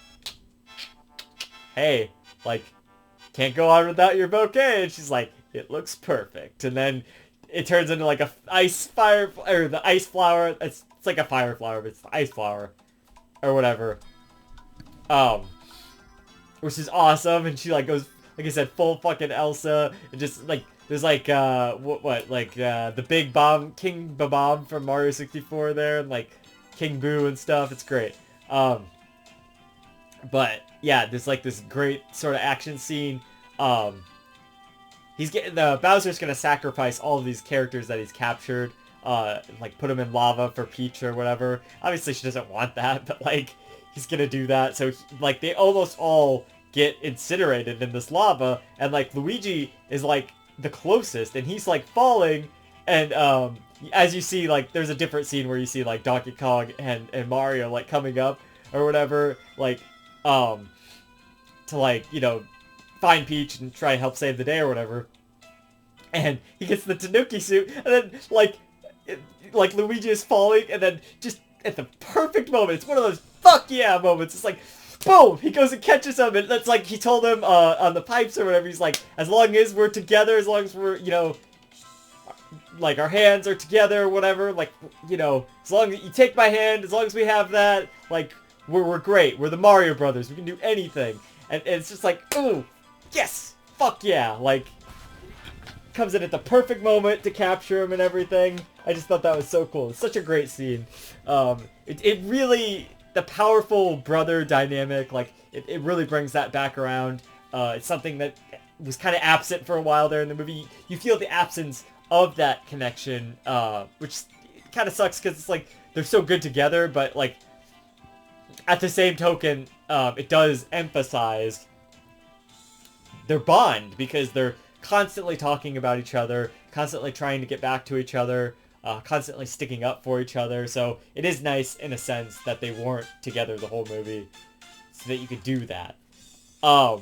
S1: hey, like, can't go on without your bouquet. And she's like, it looks perfect. And then it turns into, like, the ice flower. It's like a fire flower, but it's the ice flower. Or whatever. Which is awesome. And she, like, goes, like I said, full fucking Elsa. And just, like, there's like, the big bomb, King Bob from Mario 64 there, and like King Boo and stuff. It's great. But yeah, there's like this great sort of action scene. Bowser's gonna sacrifice all of these characters that he's captured, like put them in lava for Peach or whatever. Obviously she doesn't want that, but like he's gonna do that. So like they almost all get incinerated in this lava, and like Luigi is like the closest, and he's like falling, and as you see, like there's a different scene where you see like Donkey Kong and Mario like coming up or whatever, like to like, you know, find Peach and try and help save the day or whatever. And he gets the Tanuki suit, and then like Luigi is falling, and then just at the perfect moment, it's one of those fuck yeah moments. It's like, boom! He goes and catches him, and that's like he told him on the pipes or whatever. He's like, as long as we're together, as long as we're, you know, like our hands are together or whatever, like, you know, as long as you take my hand, as long as we have that, like we're great. We're the Mario Brothers. We can do anything. And it's just like, ooh, yes, fuck yeah! Like, comes in at the perfect moment to capture him and everything. I just thought that was so cool. It's such a great scene. It really, the powerful brother dynamic, like, it really brings that back around. It's something that was kind of absent for a while there in the movie. You feel the absence of that connection, which kind of sucks because it's like, they're so good together, but like, at the same token, it does emphasize their bond, because they're constantly talking about each other, constantly trying to get back to each other, constantly sticking up for each other. So it is nice in a sense that they weren't together the whole movie, so that you could do that. But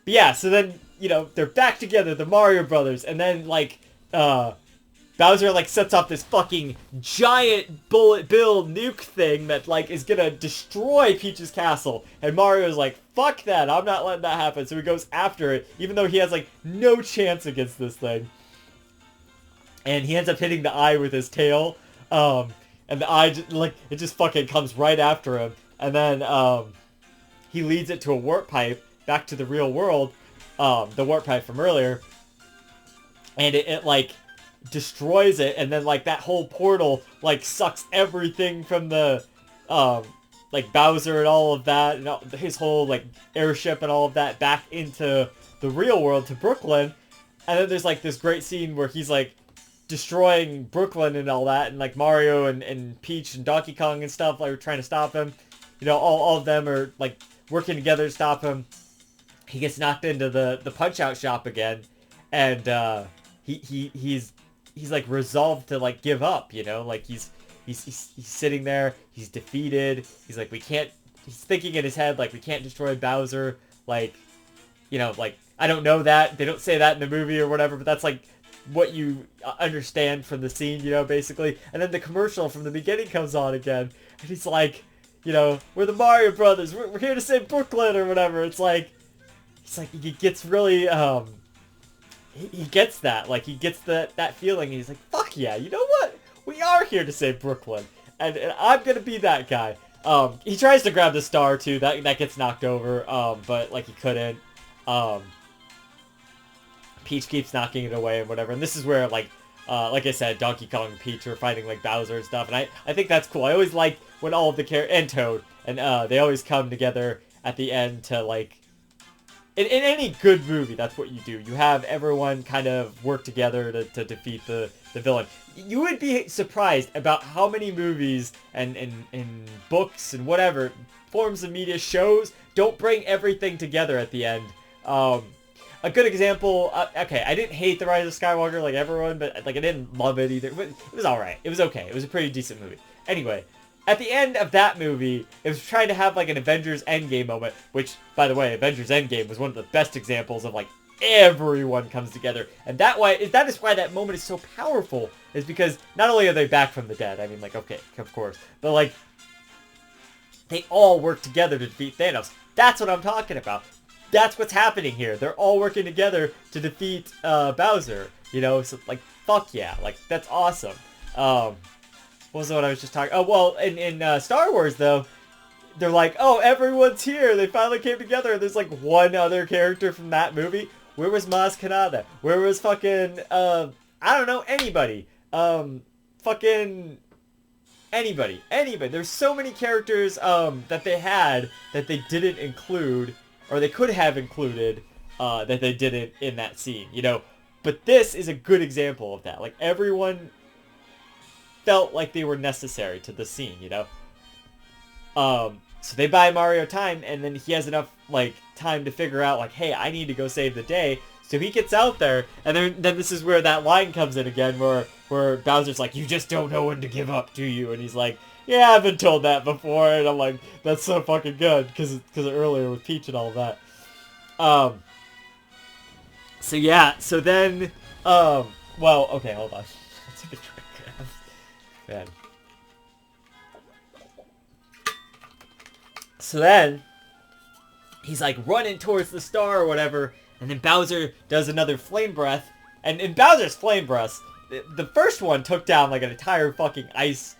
S1: yeah, so then, you know, they're back together, the Mario Brothers, and then like Bowser like sets off this fucking giant bullet bill nuke thing that like is gonna destroy Peach's castle, and Mario's like, fuck that, I'm not letting that happen. So he goes after it, even though he has like no chance against this thing, and he ends up hitting the eye with his tail, and the eye like it just fucking comes right after him, and then he leads it to a warp pipe back to the real world, the warp pipe from earlier, and it like destroys it, and then like that whole portal like sucks everything from the like Bowser and all of that, and his whole like airship and all of that back into the real world, to Brooklyn. And then there's like this great scene where he's like destroying Brooklyn and all that, and like Mario and Peach and Donkey Kong and stuff like are trying to stop him. You know, all of them are like working together to stop him. He gets knocked into the Punch-Out shop again, and he's like resolved to like give up, you know, like he's sitting there, he's defeated, he's like, he's thinking in his head like, we can't destroy Bowser, like, you know, like, I don't know that, they don't say that in the movie or whatever, but that's like what you understand from the scene, you know, basically. And then the commercial from the beginning comes on again, and he's like, you know, we're the Mario Brothers, we're here to save Brooklyn or whatever. It's like, he gets really, he gets that, like, he gets that feeling, and he's like, fuck yeah, you know what? We are here to save Brooklyn, and I'm gonna be that guy. He tries to grab the star, too, that gets knocked over, but, like, he couldn't. Peach keeps knocking it away and whatever, and this is where, like I said, Donkey Kong and Peach are fighting, like, Bowser and stuff, and I think that's cool. I always like when all of the and Toad, and they always come together at the end to, like, in any good movie, that's what you do. You have everyone kind of work together to defeat the villain. You would be surprised about how many movies and books and whatever, forms of media, shows, don't bring everything together at the end. A good example, okay, I didn't hate The Rise of Skywalker like everyone, but like I didn't love it either. It was alright. It was okay. It was a pretty decent movie. Anyway, at the end of that movie, it was trying to have like an Avengers Endgame moment, which, by the way, Avengers Endgame was one of the best examples of like everyone comes together. And that is why that moment is so powerful, is because not only are they back from the dead, I mean, like, okay, of course, but like, they all work together to defeat Thanos. That's what I'm talking about. That's what's happening here. They're all working together to defeat Bowser, you know, so like, fuck yeah, like, that's awesome. What was what I was just talking? Oh, well, in Star Wars, though, they're like, oh, everyone's here. They finally came together. There's, like, one other character from that movie. Where was Maz Kanata? Where was fucking, I don't know, anybody. Fucking anybody. There's so many characters, that they had that they didn't include, or they could have included, that they did it in that scene, you know. But this is a good example of that. Like, everyone felt like they were necessary to the scene, you know. So they buy Mario time, and then he has enough, like, time to figure out, like, hey, I need to go save the day. So he gets out there, and then this is where that line comes in again, where Bowser's like, you just don't know when to give up, do you? And he's like, yeah, I've been told that before. And I'm like, that's so fucking good, because earlier with Peach and all that. So yeah, so then, well, okay, hold on. Let's take a drink. Man. So then, he's like running towards the star or whatever, and then Bowser does another flame breath, and in Bowser's flame breaths, the first one took down like an entire fucking ice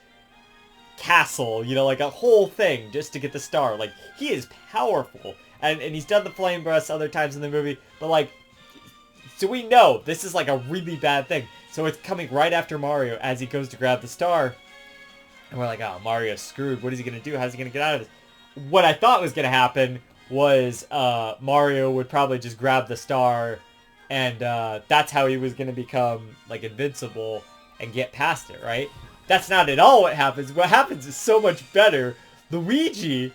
S1: castle, you know, like a whole thing just to get the star. Like, he is powerful, and he's done the flame breaths other times in the movie, but like, so we know this is like a really bad thing. So it's coming right after Mario as he goes to grab the star, and we're like, oh, Mario's screwed. What is he gonna do? How's he gonna get out of this? What I thought was gonna happen was Mario would probably just grab the star, and that's how he was gonna become like invincible and get past it, right? That's not at all what happens. What happens is so much better. Luigi,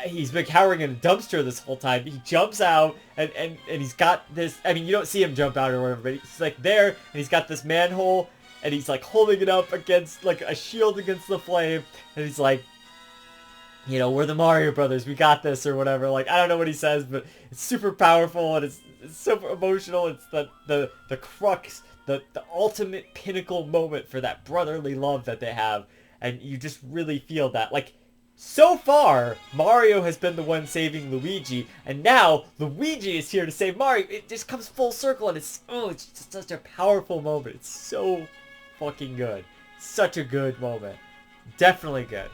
S1: he's been cowering in a dumpster this whole time. He jumps out, and he's got this, I mean, you don't see him jump out or whatever, but he's like there, and he's got this manhole, and he's like holding it up against, like a shield against the flame, and he's like, you know, we're the Mario Brothers, we got this, or whatever. Like, I don't know what he says, but it's super powerful, and it's super emotional. It's the crux, the ultimate pinnacle moment for that brotherly love that they have, and you just really feel that. Like, so far, Mario has been the one saving Luigi, and now Luigi is here to save Mario. It just comes full circle, and it's just such a powerful moment. It's so fucking good. Such a good moment. Definitely good.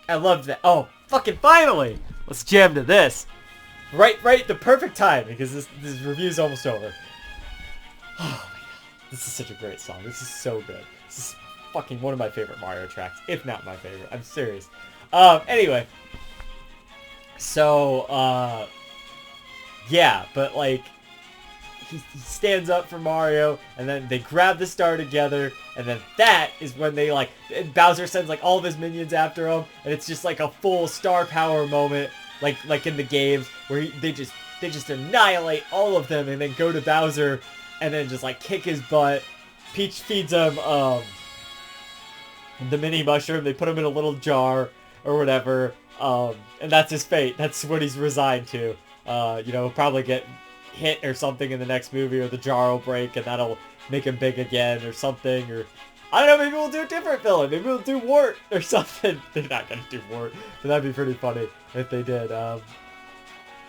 S1: I loved that. Oh, fucking finally! Let's jam to this. Right, the perfect time, because this review's almost over. Oh my god. This is such a great song. This is so good. This is fucking one of my favorite Mario tracks, if not my favorite. I'm serious. Anyway. So, yeah, but like, he stands up for Mario, and then they grab the star together, and then that is when they like, and Bowser sends like all of his minions after him, and it's just like a full star power moment, like in the games, where they just annihilate all of them, and then go to Bowser, and then just like kick his butt. Peach feeds him the mini mushroom. They put him in a little jar or whatever, and that's his fate. That's what he's resigned to. You know, probably get hit or something in the next movie, or the jar will break and that'll make him big again or something, or I don't know, maybe we'll do a different villain. Maybe we'll do Wart or something. They're not gonna do Wart, but that'd be pretty funny if they did.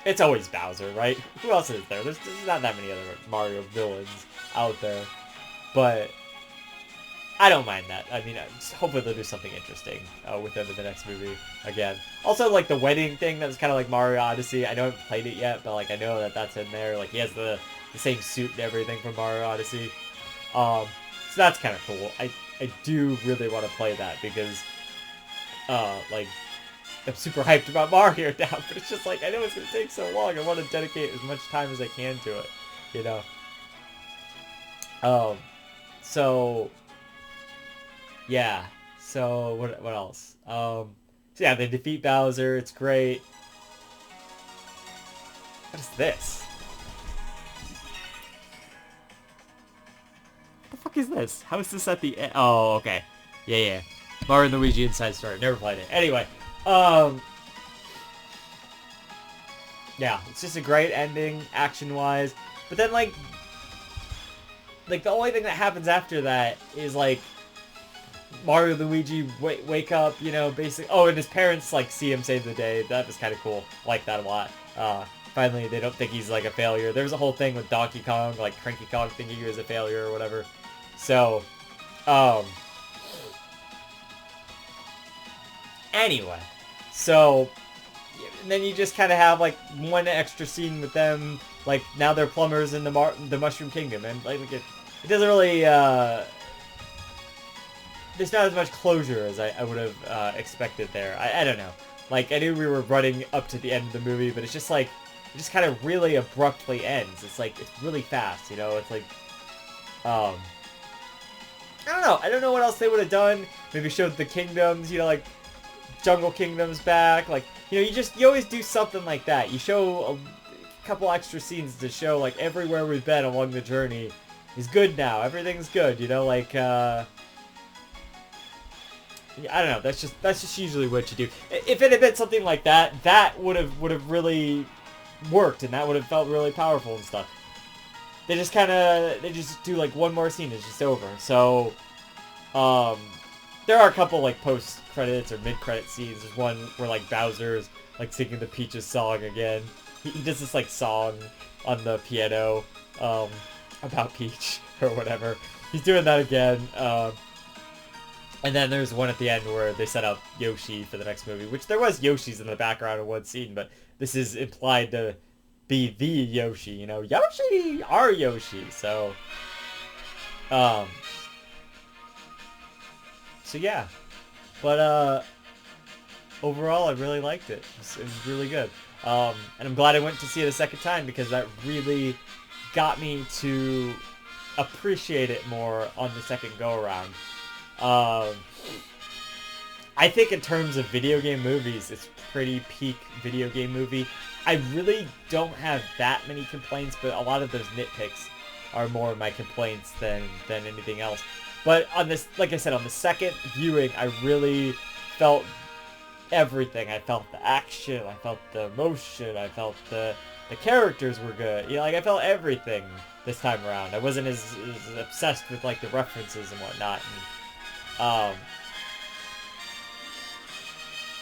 S1: It's always Bowser, right? Who else is there? There's not that many other Mario villains out there, but I don't mind that. I mean, hopefully they'll do something interesting with them in the next movie again. Also, like, the wedding thing that was kind of like Mario Odyssey. I know I haven't played it yet, but, like, I know that that's in there. Like, he has the same suit and everything from Mario Odyssey. So that's kind of cool. I do really want to play that because, like, I'm super hyped about Mario now. But it's just like, I know it's going to take so long. I want to dedicate as much time as I can to it, you know? So... yeah, so what else? So yeah, they defeat Bowser, it's great. What is this? What the fuck is this? How is this at the end? Oh, okay. Yeah. Mario and Luigi Inside Story. Never played it. Anyway, yeah, it's just a great ending, action-wise. But then, like, the only thing that happens after that is, like, Mario and Luigi wake up, you know, basically. Oh, and his parents, like, see him save the day. That was kind of cool. I like that a lot. Finally, they don't think he's, like, a failure. There was a whole thing with Donkey Kong, like, Cranky Kong thinking he was a failure or whatever. So, anyway. So, and then you just kind of have, like, one extra scene with them. Like, now they're plumbers in the Mushroom Kingdom. And, like, it doesn't really, there's not as much closure as I would have expected there. I don't know. Like, I knew we were running up to the end of the movie, but it's just like, just kind of really abruptly ends. It's like, it's really fast, you know? It's like, I don't know. I don't know what else they would have done. Maybe showed the kingdoms, you know, like, Jungle Kingdom's back. Like, you know, you always do something like that. You show a couple extra scenes to show, like, everywhere we've been along the journey is good now. Everything's good, you know, like, I don't know. That's just usually what you do. If it had been something like that, that would have really worked, and that would have felt really powerful and stuff. They just do like one more scene, it's just over. So, there are a couple like post credits or mid credit scenes. There's one where like Bowser's like singing the Peaches song again. He does this like song on the piano, about Peach or whatever. He's doing that again. And then there's one at the end where they set up Yoshi for the next movie, which there was Yoshis in the background in one scene, but this is implied to be the Yoshi, you know, Yoshi, our Yoshi. So yeah, but overall I really liked it. It was really good, and I'm glad I went to see it a second time because that really got me to appreciate it more on the second go around. I think in terms of video game movies, it's pretty peak video game movie. I really don't have that many complaints, but a lot of those nitpicks are more my complaints than anything else. But on this, like I said, on the second viewing, I really felt everything. I felt the action, I felt the emotion, I felt the characters were good. You know, like I felt everything this time around. I wasn't as obsessed with like the references and whatnot. And,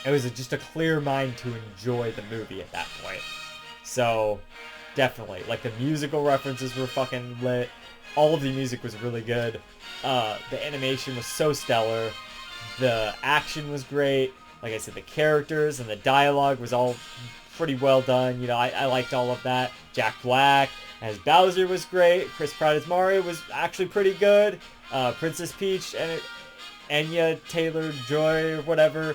S1: it was just a clear mind to enjoy the movie at that point. So, definitely. Like, the musical references were fucking lit. All of the music was really good. The animation was so stellar. The action was great. Like I said, the characters and the dialogue was all pretty well done. You know, I liked all of that. Jack Black as Bowser was great. Chris Pratt as Mario was actually pretty good. Princess Peach and Anya Taylor-Joy or whatever,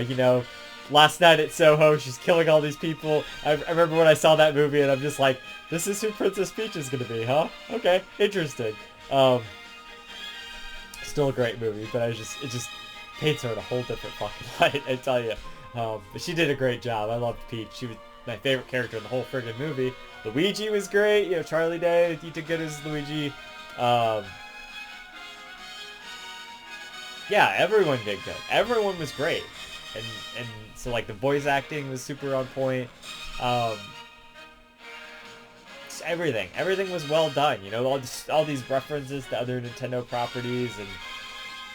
S1: you know, last night at Soho, she's killing all these people. I remember when I saw that movie and I'm just like, this is who Princess Peach is going to be, huh? Okay, interesting. Still a great movie, but it just paints her in a whole different fucking light, I tell you. But she did a great job. I loved Peach. She was my favorite character in the whole friggin' movie. Luigi was great, you know, Charlie Day, he did good as Luigi. Yeah, everyone did good. Everyone was great. And so, like, the voice acting was super on point. Just everything. Everything was well done, you know? All these references to other Nintendo properties and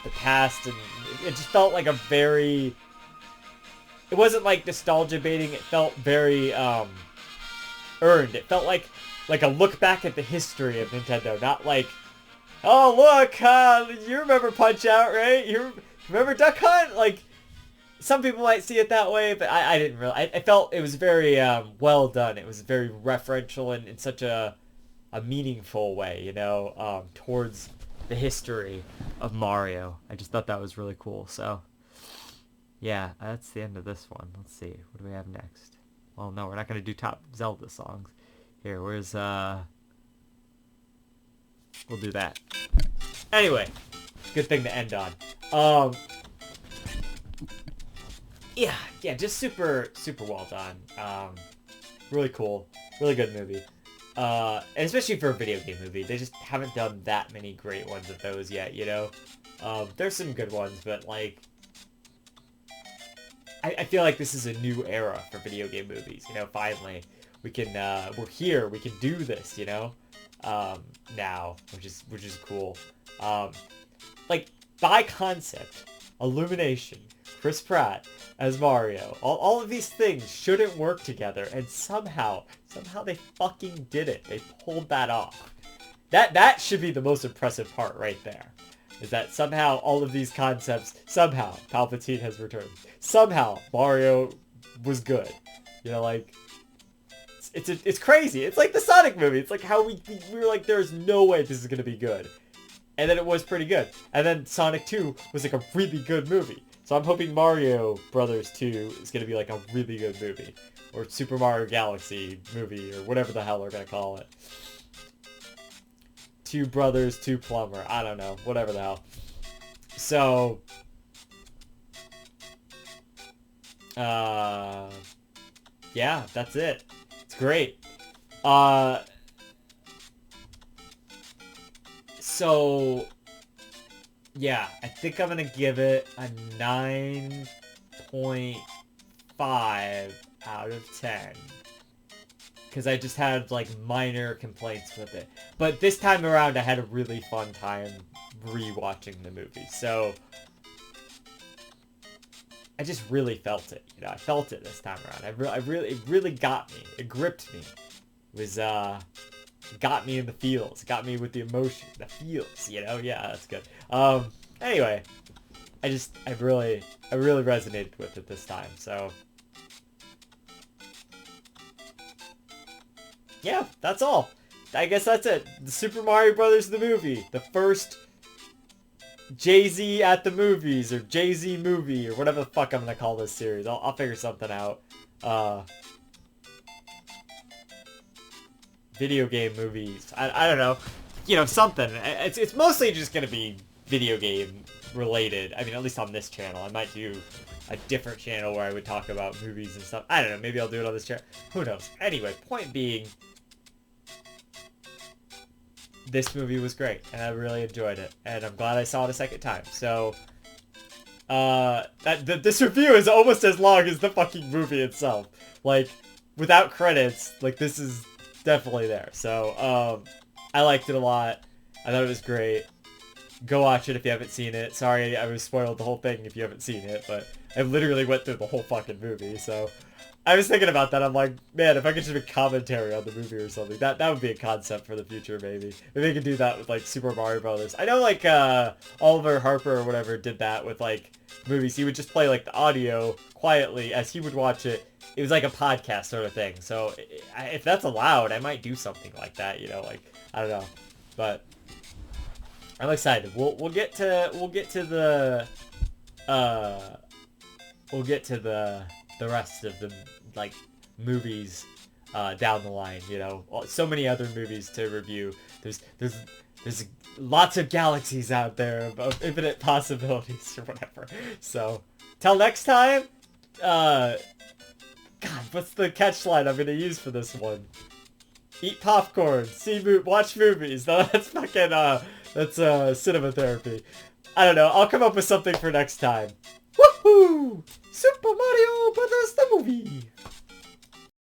S1: the past, and it just felt like a very... It wasn't, like, nostalgia baiting. It felt very, earned. It felt like a look back at the history of Nintendo, not like... Oh, look, you remember Punch-Out, right? You remember Duck Hunt? Like, some people might see it that way, but I didn't really. I felt it was very well done. It was very referential and in such a meaningful way, you know, towards the history of Mario. I just thought that was really cool. So, yeah, that's the end of this one. Let's see. What do we have next? Well, no, we're not going to do top Zelda songs. Here, where's... We'll do that. Anyway, good thing to end on. Yeah, just super well done. Really cool, really good movie. And especially for a video game movie, they just haven't done that many great ones of those yet, you know? There's some good ones, but like, I feel like this is a new era for video game movies, you know? Finally, we can, we're here, we can do this, you know? Now, which is cool. Like, by concept, Illumination, Chris Pratt as Mario, all of these things shouldn't work together, and somehow they fucking did it. They pulled that off. That should be the most impressive part right there. Is that somehow all of these concepts, somehow Palpatine has returned. Somehow Mario was good. You know, like, it's crazy. It's like the Sonic movie. It's like how we were like, there's no way this is going to be good. And then it was pretty good. And then Sonic 2 was like a really good movie. So I'm hoping Mario Brothers 2 is going to be like a really good movie. Or Super Mario Galaxy movie, or whatever the hell we're going to call it. Two Brothers, Two Plumber. I don't know. Whatever the hell. So... yeah, that's it. It's great. So... yeah, I think I'm gonna give it a 9.5 out of 10. Because I just had, like, minor complaints with it. But this time around, I had a really fun time rewatching the movie. So, I just really felt it. You know, I felt it this time around. It really got me. It gripped me. It was, got me in the feels. Got me with the emotion. The feels, you know? Yeah, that's good. Anyway. I really resonated with it this time, so... yeah, that's all. I guess that's it. The Super Mario Brothers the movie. The first Jay-Z at the movies, or Jay-Z movie, or whatever the fuck I'm gonna call this series. I'll figure something out. Video game movies. I don't know. You know, something. It's mostly just gonna be video game related. I mean, at least on this channel. I might do a different channel where I would talk about movies and stuff. I don't know. Maybe I'll do it on this channel. Who knows? Anyway, point being... this movie was great, and I really enjoyed it, and I'm glad I saw it a second time. So, this review is almost as long as the fucking movie itself. Like, without credits, like, this is definitely there. So, I liked it a lot. I thought it was great. Go watch it if you haven't seen it. Sorry, I was spoiled the whole thing if you haven't seen it, but I literally went through the whole fucking movie, so... I was thinking about that. I'm like, man, if I could just make commentary on the movie or something, that would be a concept for the future, maybe. Maybe they could do that with, like, Super Mario Brothers. I know, like, Oliver Harper or whatever did that with, like, movies. He would just play, like, the audio quietly as he would watch it. It was like a podcast sort of thing. So, if that's allowed, I might do something like that, you know, like, I don't know. But, I'm excited. We'll get to the rest of the, like, movies down the line, you know. So many other movies to review. There's lots of galaxies out there of infinite possibilities or whatever. So, till next time, God, what's the catch line I'm gonna use for this one? Eat popcorn, watch movies. No, that's fucking, that's cinema therapy. I don't know, I'll come up with something for next time. Woohoo! Super Mario Brothers the movie!